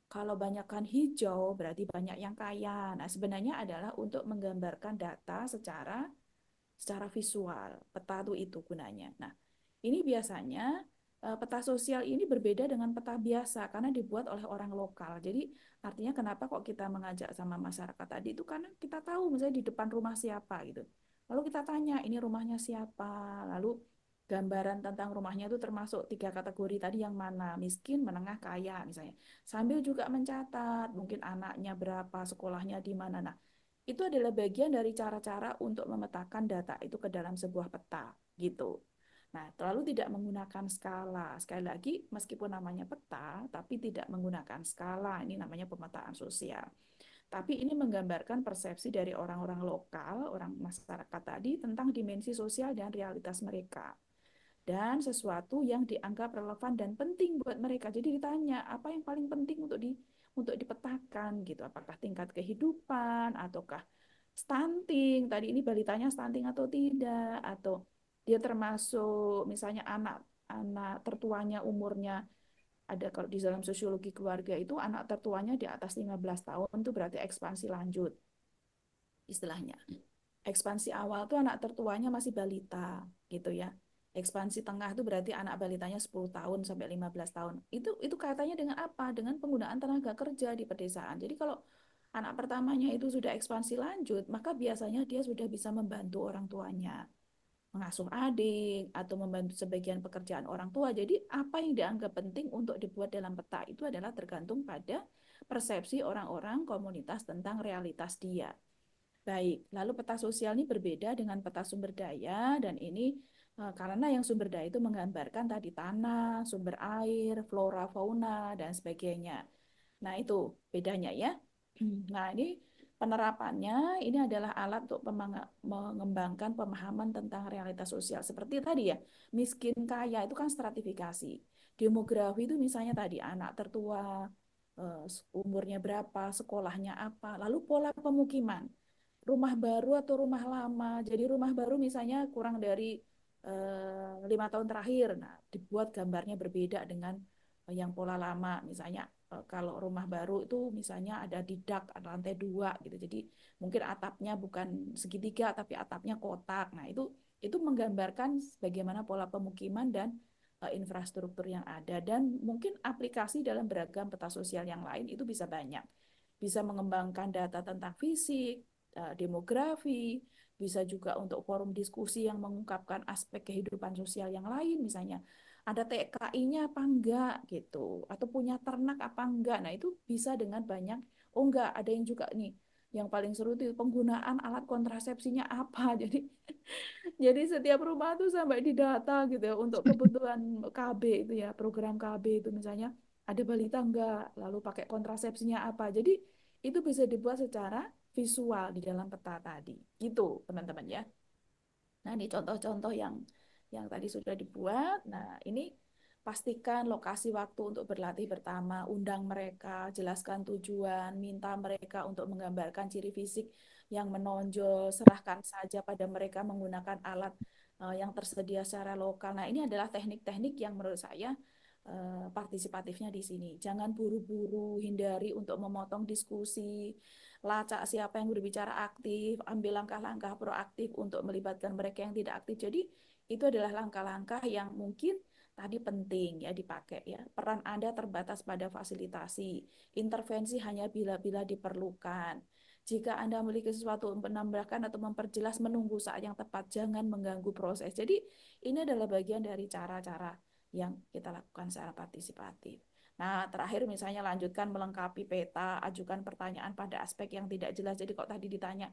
B: Kalau banyakkan hijau berarti banyak yang kaya. Nah, sebenarnya adalah untuk menggambarkan data secara visual. Peta itu gunanya. Nah, ini biasanya peta sosial ini berbeda dengan peta biasa karena dibuat oleh orang lokal. Jadi artinya kenapa kok kita mengajak sama masyarakat tadi itu karena kita tahu misalnya di depan rumah siapa gitu. Lalu kita tanya ini rumahnya siapa. Lalu gambaran tentang rumahnya itu termasuk 3 kategori tadi yang mana, miskin, menengah, kaya misalnya. Sambil juga mencatat mungkin anaknya berapa, sekolahnya di mana. Nah, itu adalah bagian dari cara-cara untuk memetakan data itu ke dalam sebuah peta gitu. Nah, terlalu tidak menggunakan skala. Sekali lagi, meskipun namanya peta, tapi tidak menggunakan skala. Ini namanya pemetaan sosial. Tapi ini menggambarkan persepsi dari orang-orang lokal, orang masyarakat tadi tentang dimensi sosial dan realitas mereka. Dan sesuatu yang dianggap relevan dan penting buat mereka. Jadi ditanya, apa yang paling penting untuk dipetakan gitu? Apakah tingkat kehidupan ataukah stunting? Tadi ini balitanya stunting atau tidak? Atau dia termasuk misalnya anak tertuanya umurnya ada kalau di dalam sosiologi keluarga itu anak tertuanya di atas 15 tahun itu berarti ekspansi lanjut istilahnya. Ekspansi awal tuh anak tertuanya masih balita gitu ya. Ekspansi tengah itu berarti anak balitanya 10 tahun sampai 15 tahun. Itu kaitannya dengan apa? Dengan penggunaan tenaga kerja di pedesaan. Jadi kalau anak pertamanya itu sudah ekspansi lanjut, maka biasanya dia sudah bisa membantu orang tuanya mengasuh adik atau membantu sebagian pekerjaan orang tua. Jadi apa yang dianggap penting untuk dibuat dalam peta itu adalah tergantung pada persepsi orang-orang komunitas tentang realitas dia. Baik, lalu peta sosial ini berbeda dengan peta sumber daya dan ini karena yang sumber daya itu menggambarkan tadi tanah, sumber air, flora, fauna, dan sebagainya. Nah, itu bedanya ya. Nah, ini penerapannya ini adalah alat untuk mengembangkan pemahaman tentang realitas sosial. Seperti tadi ya, miskin kaya itu kan stratifikasi. Demografi itu misalnya tadi anak tertua, umurnya berapa, sekolahnya apa, lalu pola pemukiman. Rumah baru atau rumah lama. Jadi rumah baru misalnya kurang dari 5 tahun terakhir. Nah, dibuat gambarnya berbeda dengan yang pola lama. Misalnya kalau rumah baru itu misalnya ada didak, ada lantai 2 gitu. Jadi mungkin atapnya bukan segitiga tapi atapnya kotak. Nah, itu menggambarkan bagaimana pola pemukiman dan infrastruktur yang ada dan mungkin aplikasi dalam beragam peta sosial yang lain itu bisa banyak. Bisa mengembangkan data tentang fisik, demografi, bisa juga untuk forum diskusi yang mengungkapkan aspek kehidupan sosial yang lain, misalnya ada TKI-nya apa enggak gitu, atau punya ternak apa enggak. Nah, itu bisa dengan banyak. Oh enggak, ada yang juga nih, yang paling seru itu penggunaan alat kontrasepsinya apa. Jadi setiap rumah tuh sampai didata gitu ya untuk kebutuhan KB itu ya, program KB itu misalnya ada balita enggak, lalu pakai kontrasepsinya apa. Jadi itu bisa dibuat secara visual di dalam peta tadi. Gitu, teman-teman ya. Nah, ini contoh-contoh yang tadi sudah dibuat. Nah, ini pastikan lokasi waktu untuk berlatih pertama, undang mereka, jelaskan tujuan, minta mereka untuk menggambarkan ciri fisik yang menonjol, serahkan saja pada mereka menggunakan alat yang tersedia secara lokal. Nah, ini adalah teknik-teknik yang menurut saya partisipatifnya di sini. Jangan buru-buru, hindari untuk memotong diskusi, lacak siapa yang berbicara aktif, ambil langkah-langkah proaktif untuk melibatkan mereka yang tidak aktif. Jadi itu adalah langkah-langkah yang mungkin tadi penting ya dipakai ya. Peran Anda terbatas pada fasilitasi. Intervensi hanya bila-bila diperlukan. Jika Anda memiliki sesuatu untuk menambahkan atau memperjelas, menunggu saat yang tepat, jangan mengganggu proses. Jadi ini adalah bagian dari cara-cara yang kita lakukan secara partisipatif. Nah, terakhir misalnya lanjutkan melengkapi peta, ajukan pertanyaan pada aspek yang tidak jelas. Jadi kok tadi ditanya,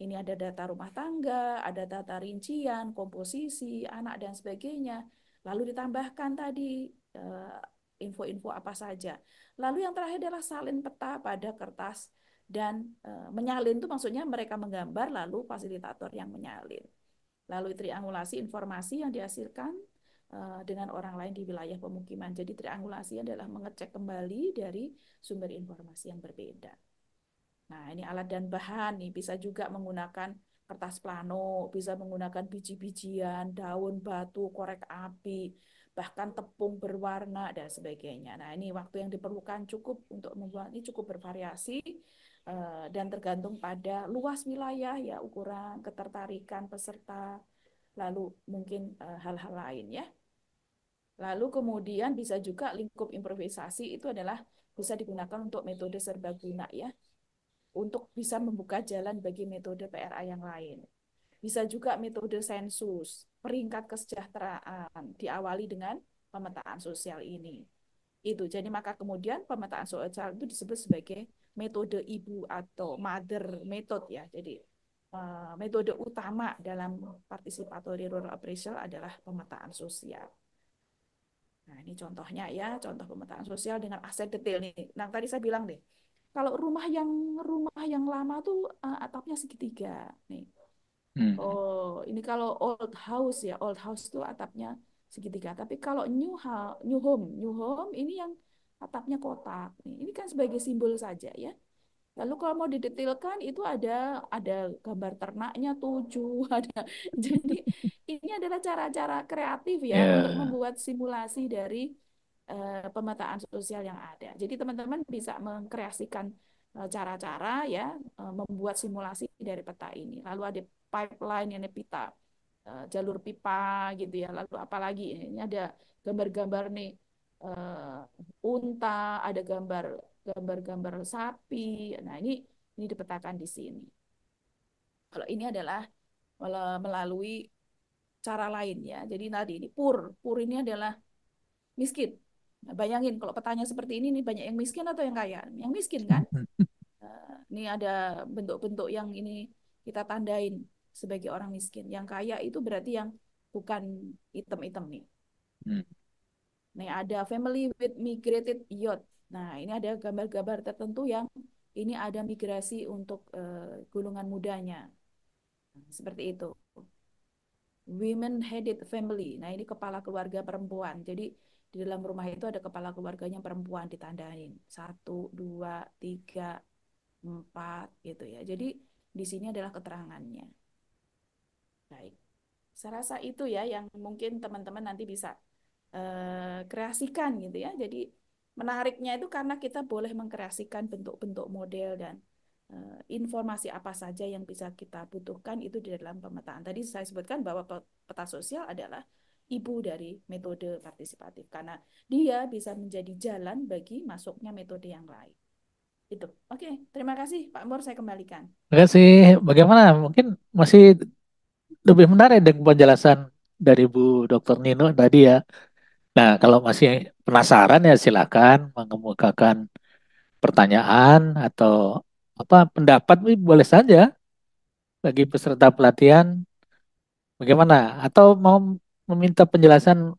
B: ini ada data rumah tangga, ada data rincian, komposisi, anak, dan sebagainya. Lalu ditambahkan tadi info-info apa saja. Lalu yang terakhir adalah salin peta pada kertas dan menyalin itu maksudnya mereka menggambar lalu fasilitator yang menyalin. Lalu triangulasi informasi yang dihasilkan dengan orang lain di wilayah pemukiman. Jadi triangulasi adalah mengecek kembali dari sumber informasi yang berbeda. Nah, ini alat dan bahan nih bisa juga menggunakan kertas plano, bisa menggunakan biji-bijian, daun, batu, korek api, bahkan tepung berwarna dan sebagainya. Nah, ini waktu yang diperlukan cukup untuk membuat ini cukup bervariasi dan tergantung pada luas wilayah ya, ukuran, ketertarikan peserta, lalu mungkin hal-hal lain ya. Lalu kemudian bisa juga lingkup improvisasi itu adalah bisa digunakan untuk metode serbaguna ya, untuk bisa membuka jalan bagi metode PRA yang lain. Bisa juga metode sensus, peringkat kesejahteraan, diawali dengan pemetaan sosial ini. Itu, jadi maka kemudian pemetaan sosial itu disebut sebagai metode ibu atau mother method ya. Jadi metode utama dalam participatory rural appraisal adalah pemetaan sosial. Nah, ini contohnya ya, contoh pemetaan sosial dengan aset detail nih. Nah, tadi saya bilang deh, kalau rumah yang lama tuh atapnya segitiga nih. Oh, ini kalau old house ya, old house tuh atapnya segitiga. Tapi kalau new home ini yang atapnya kotak. Nih, ini kan sebagai simbol saja ya. Lalu kalau mau didetailkan itu ada gambar ternaknya 7, ada. Jadi ini adalah cara-cara kreatif ya untuk membuat simulasi dari pemetaan sosial yang ada. Jadi teman-teman bisa mengkreasikan cara-cara ya membuat simulasi dari peta ini. Lalu ada pipeline, ini pita jalur pipa gitu ya. Lalu apalagi ini ada gambar-gambar nih, unta, ada gambar-gambar sapi. Nah, ini dipetakan di sini. Kalau ini adalah melalui cara lain ya. Jadi tadi ini pur ini adalah miskin. Nah, bayangin kalau petanya seperti ini nih, banyak yang miskin atau yang kaya? Yang miskin kan? Ini ada bentuk-bentuk yang ini kita tandain sebagai orang miskin. Yang kaya itu berarti yang bukan item-item nih. Nah, ada family with migrated yacht. Nah, ini ada gambar-gambar tertentu yang ini ada migrasi untuk golongan mudanya. Seperti itu. Women headed family. Nah, ini kepala keluarga perempuan. Jadi di dalam rumah itu ada kepala keluarganya perempuan ditandain. 1, 2, 3, 4 gitu ya. Jadi di sini adalah keterangannya. Baik. Saya rasa itu ya yang mungkin teman-teman nanti bisa kreasikan gitu ya. Jadi menariknya itu karena kita boleh mengkreasikan bentuk-bentuk model dan informasi apa saja yang bisa kita butuhkan itu di dalam pemetaan. Tadi saya sebutkan bahwa peta sosial adalah ibu dari metode partisipatif karena dia bisa menjadi jalan bagi masuknya metode yang lain. Itu. Oke, terima kasih Pak Mur, saya kembalikan.
D: Terima kasih. Bagaimana? Mungkin masih lebih menarik dengan penjelasan dari Bu Dr. Nino tadi ya. Nah, kalau masih penasaran ya silakan mengemukakan pertanyaan atau apa pendapat boleh saja bagi peserta pelatihan. Bagaimana? Atau mau meminta penjelasan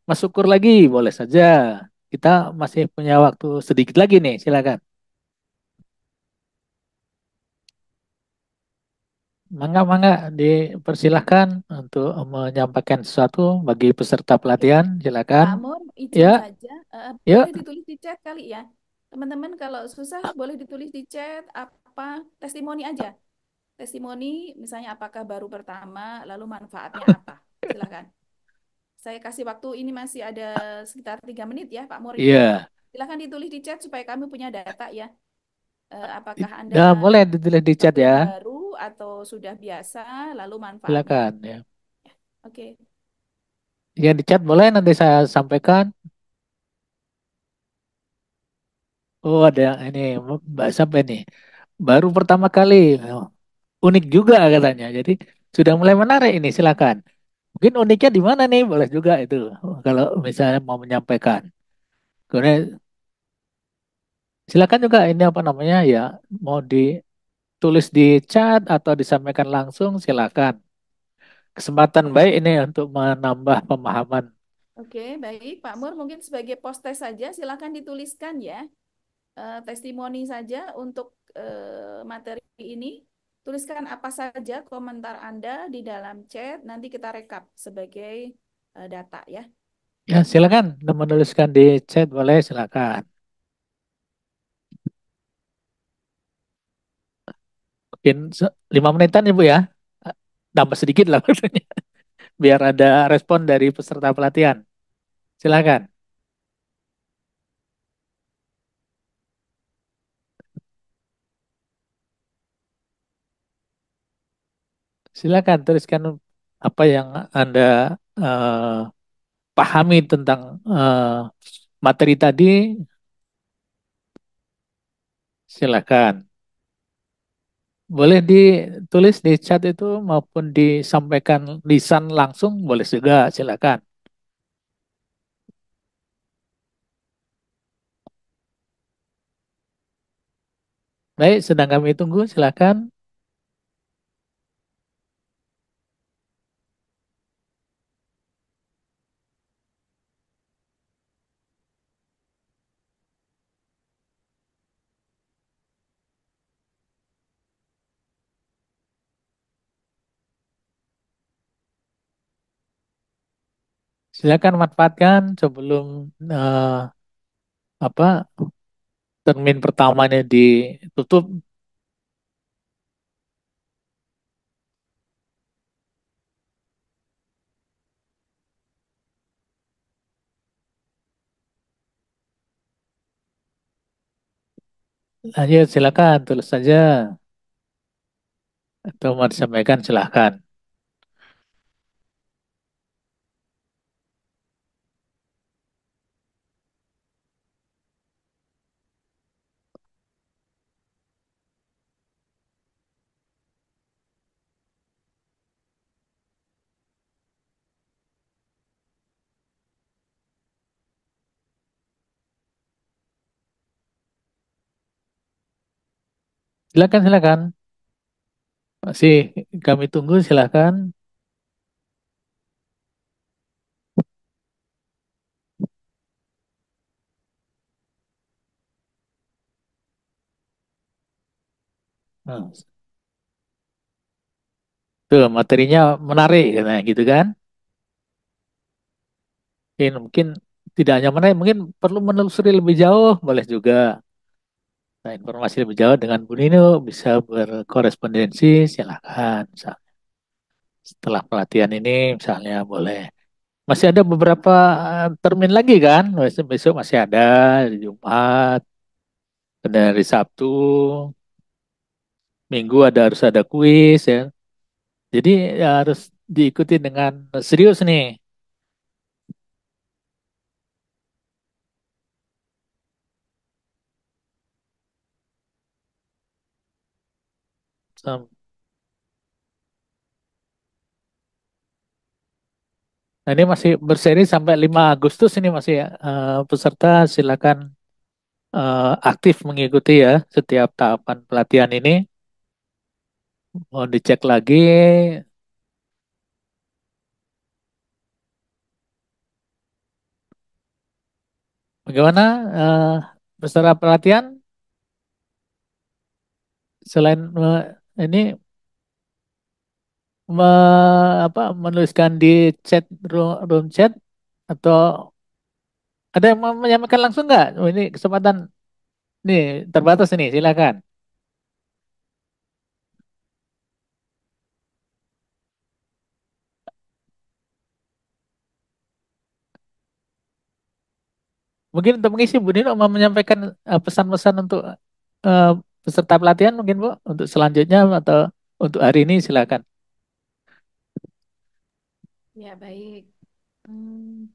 D: Mas Syukur lagi boleh saja. Kita masih punya waktu sedikit lagi nih, silakan. Mangga-mangga dipersilahkan untuk menyampaikan sesuatu bagi peserta pelatihan, silakan.
B: Pak Mur, izin
D: Ya,
B: saja,
D: ya.
B: boleh ditulis di chat kali ya. Teman-teman kalau susah boleh ditulis di chat apa testimoni aja. Testimoni misalnya apakah baru pertama, lalu manfaatnya apa. Silakan. Saya kasih waktu ini masih ada sekitar 3 menit ya Pak Mur ya.
D: Iya.
B: Silakan ditulis di chat supaya kami punya data ya. Apakah Anda
D: Ya, boleh ditulis di chat ya.
B: baru atau sudah biasa, lalu manfaatnya.
D: Silakan ya.
B: Oke.
D: Ya di chat boleh nanti saya sampaikan. Oh ada ini Mbak sampai nih. Baru pertama kali. Oh, unik juga katanya. Jadi sudah mulai menarik ini silakan. Mungkin uniknya di mana nih? Boleh juga itu. Kalau misalnya mau menyampaikan. Kemudian silakan juga ini apa namanya ya mau ditulis di chat atau disampaikan langsung silakan. Kesempatan baik ini untuk menambah pemahaman.
B: Oke, baik Pak Mur, mungkin sebagai post test saja silakan dituliskan ya. Testimoni saja untuk materi ini. Tuliskan apa saja komentar Anda di dalam chat, nanti kita rekap sebagai data ya.
D: Ya silakan menuliskan di chat boleh silakan. Mungkin 5 menitan Ibu ya. Tambah sedikit lah maksudnya. Biar ada respon dari peserta pelatihan. Silakan. Silakan tuliskan apa yang Anda pahami tentang materi tadi. Silakan. Boleh ditulis di chat itu maupun disampaikan lisan langsung boleh juga. Silakan. Baik, sedang kami tunggu. Silakan. Silakan manfaatkan sebelum apa termin pertamanya ditutup. Lanjut, silakan tulis saja atau mau disampaikan silakan. Silakan, silakan. Masih kami tunggu, silakan. Nah, tuh materinya menarik, katanya gitu kan? Mungkin tidak hanya menarik, mungkin perlu menelusuri lebih jauh, boleh juga. Nah, informasi lebih jauh dengan Bu Nino bisa berkorespondensi, silakan. Setelah pelatihan ini, misalnya boleh. Masih ada beberapa termin lagi kan? Besok besok masih ada hari Jumat, ada hari Sabtu, Minggu harus ada kuis ya. Jadi ya harus diikuti dengan serius nih. Sam- Nah, ini masih berseri sampai 5 Agustus ini masih ya. Peserta silakan aktif mengikuti ya setiap tahapan pelatihan ini. Mau dicek lagi bagaimana peserta pelatihan selain ini menuliskan di room chat atau ada yang mau menyampaikan langsung nggak? Oh, ini kesempatan nih terbatas ini, silakan. Mungkin untuk mengisi Bu Nino mau menyampaikan pesan-pesan untuk eh, peserta pelatihan mungkin Bu untuk selanjutnya atau untuk hari ini silakan.
B: Ya, baik. Hmm,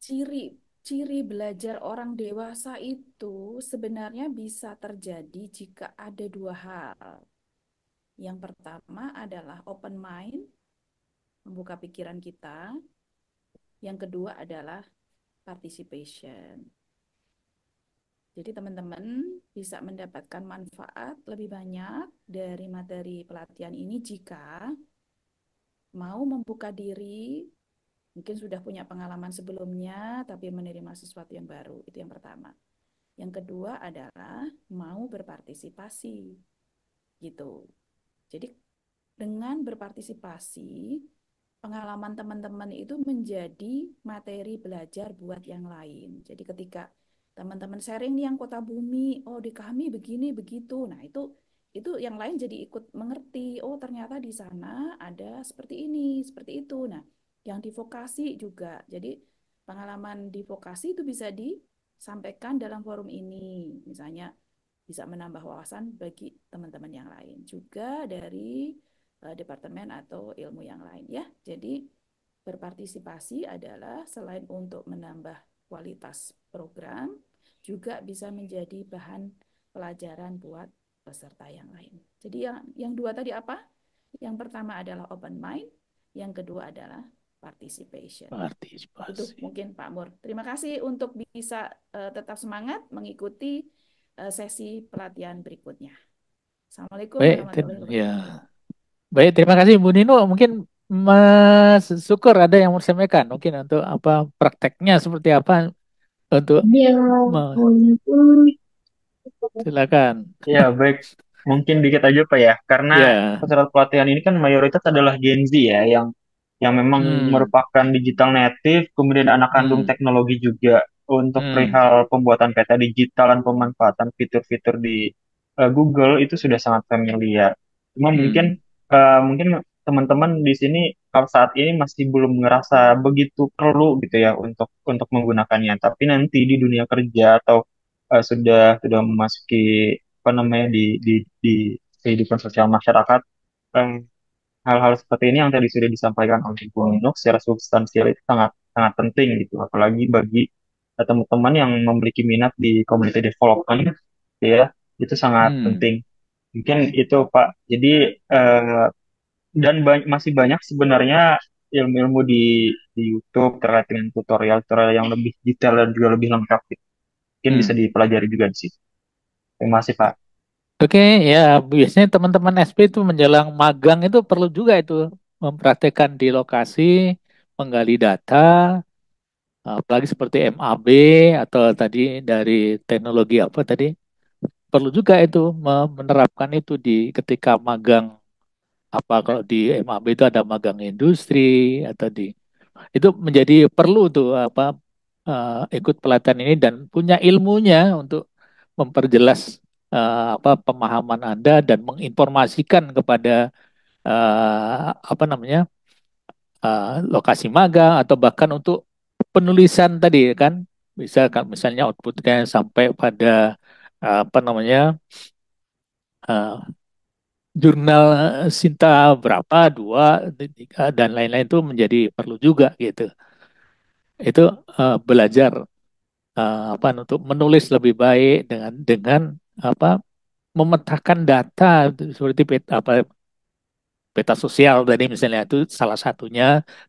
B: ciri ciri belajar orang dewasa itu sebenarnya bisa terjadi jika ada dua hal. Yang pertama adalah open mind, membuka pikiran kita. Yang kedua adalah participation. Jadi teman-teman bisa mendapatkan manfaat lebih banyak dari materi pelatihan ini jika mau membuka diri, mungkin sudah punya pengalaman sebelumnya, tapi menerima sesuatu yang baru. Itu yang pertama. Yang kedua adalah mau berpartisipasi, gitu. Jadi dengan berpartisipasi, pengalaman teman-teman itu menjadi materi belajar buat yang lain. Jadi ketika teman-teman sharing nih yang kota bumi, oh di kami begini begitu. Nah, itu yang lain jadi ikut mengerti, oh ternyata di sana ada seperti ini, seperti itu. Nah, yang di vokasi juga. Jadi pengalaman di vokasi itu bisa disampaikan dalam forum ini. Misalnya bisa menambah wawasan bagi teman-teman yang lain. Juga dari departemen atau ilmu yang lain ya. Jadi berpartisipasi adalah selain untuk menambah kualitas program, juga bisa menjadi bahan pelajaran buat peserta yang lain. Jadi yang dua tadi apa? Yang pertama adalah open mind, yang kedua adalah participation. Itu mungkin Pak Mur. Terima kasih untuk bisa tetap semangat mengikuti sesi pelatihan berikutnya. Assalamualaikum
D: Baik,
B: warahmatullahi wabarakatuh.
D: ya. Baik, terima kasih Bu Nino. Mungkin Mas Syukur ada yang mau disampaikan. Mungkin untuk apa prakteknya seperti apa untuk silakan.
L: Ya, baik. Mungkin dikit aja Pak ya, karena
D: Ya.
L: peserta pelatihan ini kan mayoritas adalah Gen Z ya, yang memang merupakan digital native, kemudian anak kandung teknologi juga untuk perihal pembuatan peta digital dan pemanfaatan fitur-fitur di Google itu sudah sangat familiar. Cuma mungkin teman-teman di sini kalau saat ini masih belum ngerasa begitu perlu gitu ya untuk menggunakannya. Tapi nanti di dunia kerja atau sudah memasuki apa namanya di kehidupan sosial masyarakat, eh, hal-hal seperti ini yang tadi sudah disampaikan oleh Bu Nino secara substansial itu sangat sangat penting gitu, apalagi bagi teman-teman yang memiliki minat di community development ya, itu sangat penting. Mungkin itu Pak. Jadi dan masih banyak sebenarnya ilmu-ilmu di YouTube terkait dengan tutorial yang lebih detail dan juga lebih lengkap gitu. Mungkin bisa dipelajari juga di situ. Terima kasih Pak.
D: Oke, ya biasanya teman-teman SP itu menjelang magang itu perlu juga itu mempraktekkan di lokasi, menggali data, apalagi seperti MAB atau tadi dari teknologi apa tadi, perlu juga itu menerapkan itu di ketika magang. Apa kalau di MAB itu ada magang industri atau di itu menjadi perlu tuh apa ikut pelatihan ini dan punya ilmunya untuk memperjelas apa pemahaman Anda dan menginformasikan kepada apa namanya lokasi magang atau bahkan untuk penulisan tadi kan bisa kan misalnya outputnya sampai pada apa namanya eh, jurnal Sinta berapa dua tiga dan lain-lain itu menjadi perlu juga gitu itu belajar apa untuk menulis lebih baik dengan apa memetakan data seperti apa peta sosial tadi misalnya itu salah satunya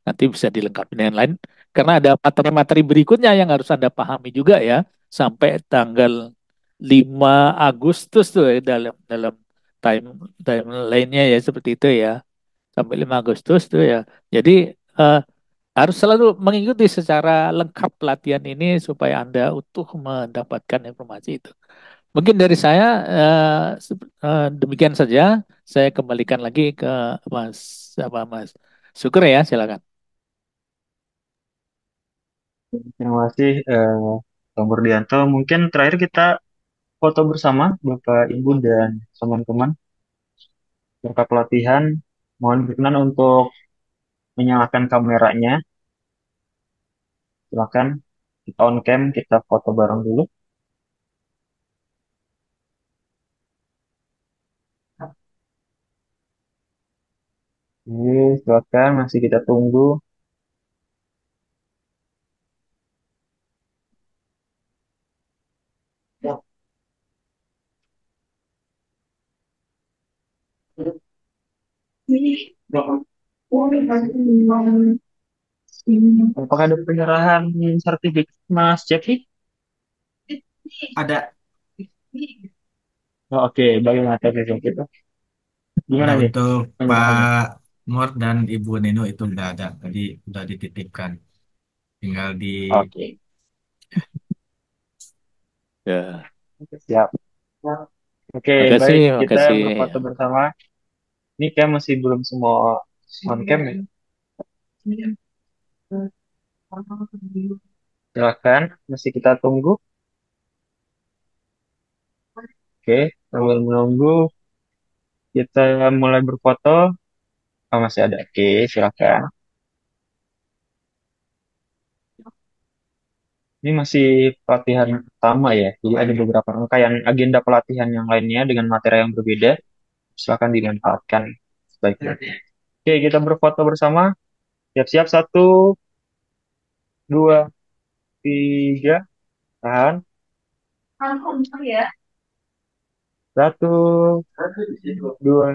D: nanti bisa dilengkapi dengan lain karena ada materi-materi berikutnya yang harus Anda pahami juga ya sampai tanggal 5 Agustus tuh ya, dalam dalam time time lainnya ya seperti itu ya sampai 5 Agustus tuh ya jadi eh, harus selalu mengikuti secara lengkap pelatihan ini supaya Anda utuh mendapatkan informasi itu. Mungkin dari saya demikian saja. Saya kembalikan lagi ke Mas Mas Syukur ya, silakan.
L: Terima kasih Bang Burdianto. Mungkin terakhir kita foto bersama Bapak Ibu dan teman-teman serta pelatihan. Mohon berkenan untuk menyalakan kameranya. Silakan kita on cam, kita foto bareng dulu. Oke, silakan masih kita tunggu. Apakah ada penyerahan sertifikat Mas Jackie?
C: Ada.
L: Oh, oke, bagaimana sertifikat itu? Gimana
C: Ada
L: nih
C: untuk
L: penjelasannya?
C: Pak Mur dan Ibu Nino itu udah ada. Tadi udah dititipkan. Tinggal di
L: Oke,
D: Ya,
L: siap. Oke,
D: makasih,
L: baik. Kita
D: makasih.
L: berfoto bersama. Ini kayak masih belum semua on cam ya. Silakan, masih kita tunggu. Oke, sambil menunggu kita mulai berfoto. Oh, masih ada. Oke, silakan. Ini masih pelatihan pertama ya. Jadi ada beberapa rangkaian agenda pelatihan yang lainnya dengan materi yang berbeda. Silakan dimanfaatkan sebaiknya. Oke, kita berfoto bersama. Siap-siap. Satu, dua, tiga. Tahan. Satu, dua,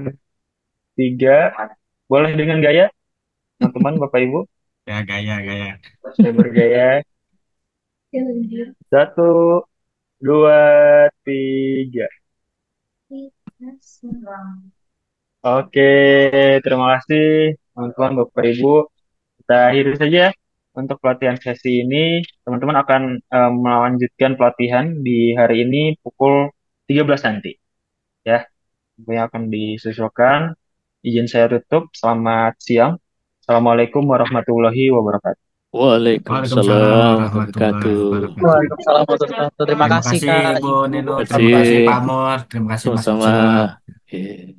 L: tiga. Boleh dengan gaya, teman-teman, Bapak Ibu.
C: ya gaya.
L: Saya bergaya. Satu, dua, tiga. Oke, terima kasih teman-teman, Bapak Ibu. Kita akhiri saja untuk pelatihan sesi ini. Teman-teman akan melanjutkan pelatihan di hari ini pukul 13 nanti. Ya, yang akan disusulkan. Izin saya tutup. Selamat siang. Assalamualaikum warahmatullahi wabarakatuh.
C: Waalaikumsalam
D: Waalaikumsalam
C: warahmatullahi
D: wabarakatuh.
C: wabarakatuh.
I: Waalaikumsalam warahmatullahi wabarakatuh. Terima
C: Terima
I: kasih
C: kasih
I: Kak,
C: Ibu
I: Ibu,
C: Nino,
D: Terima
C: terima
D: kasih.
C: kasih Pak Mur, terima kasih Mas
D: Sama-sama.
C: Syukur.
D: Iya.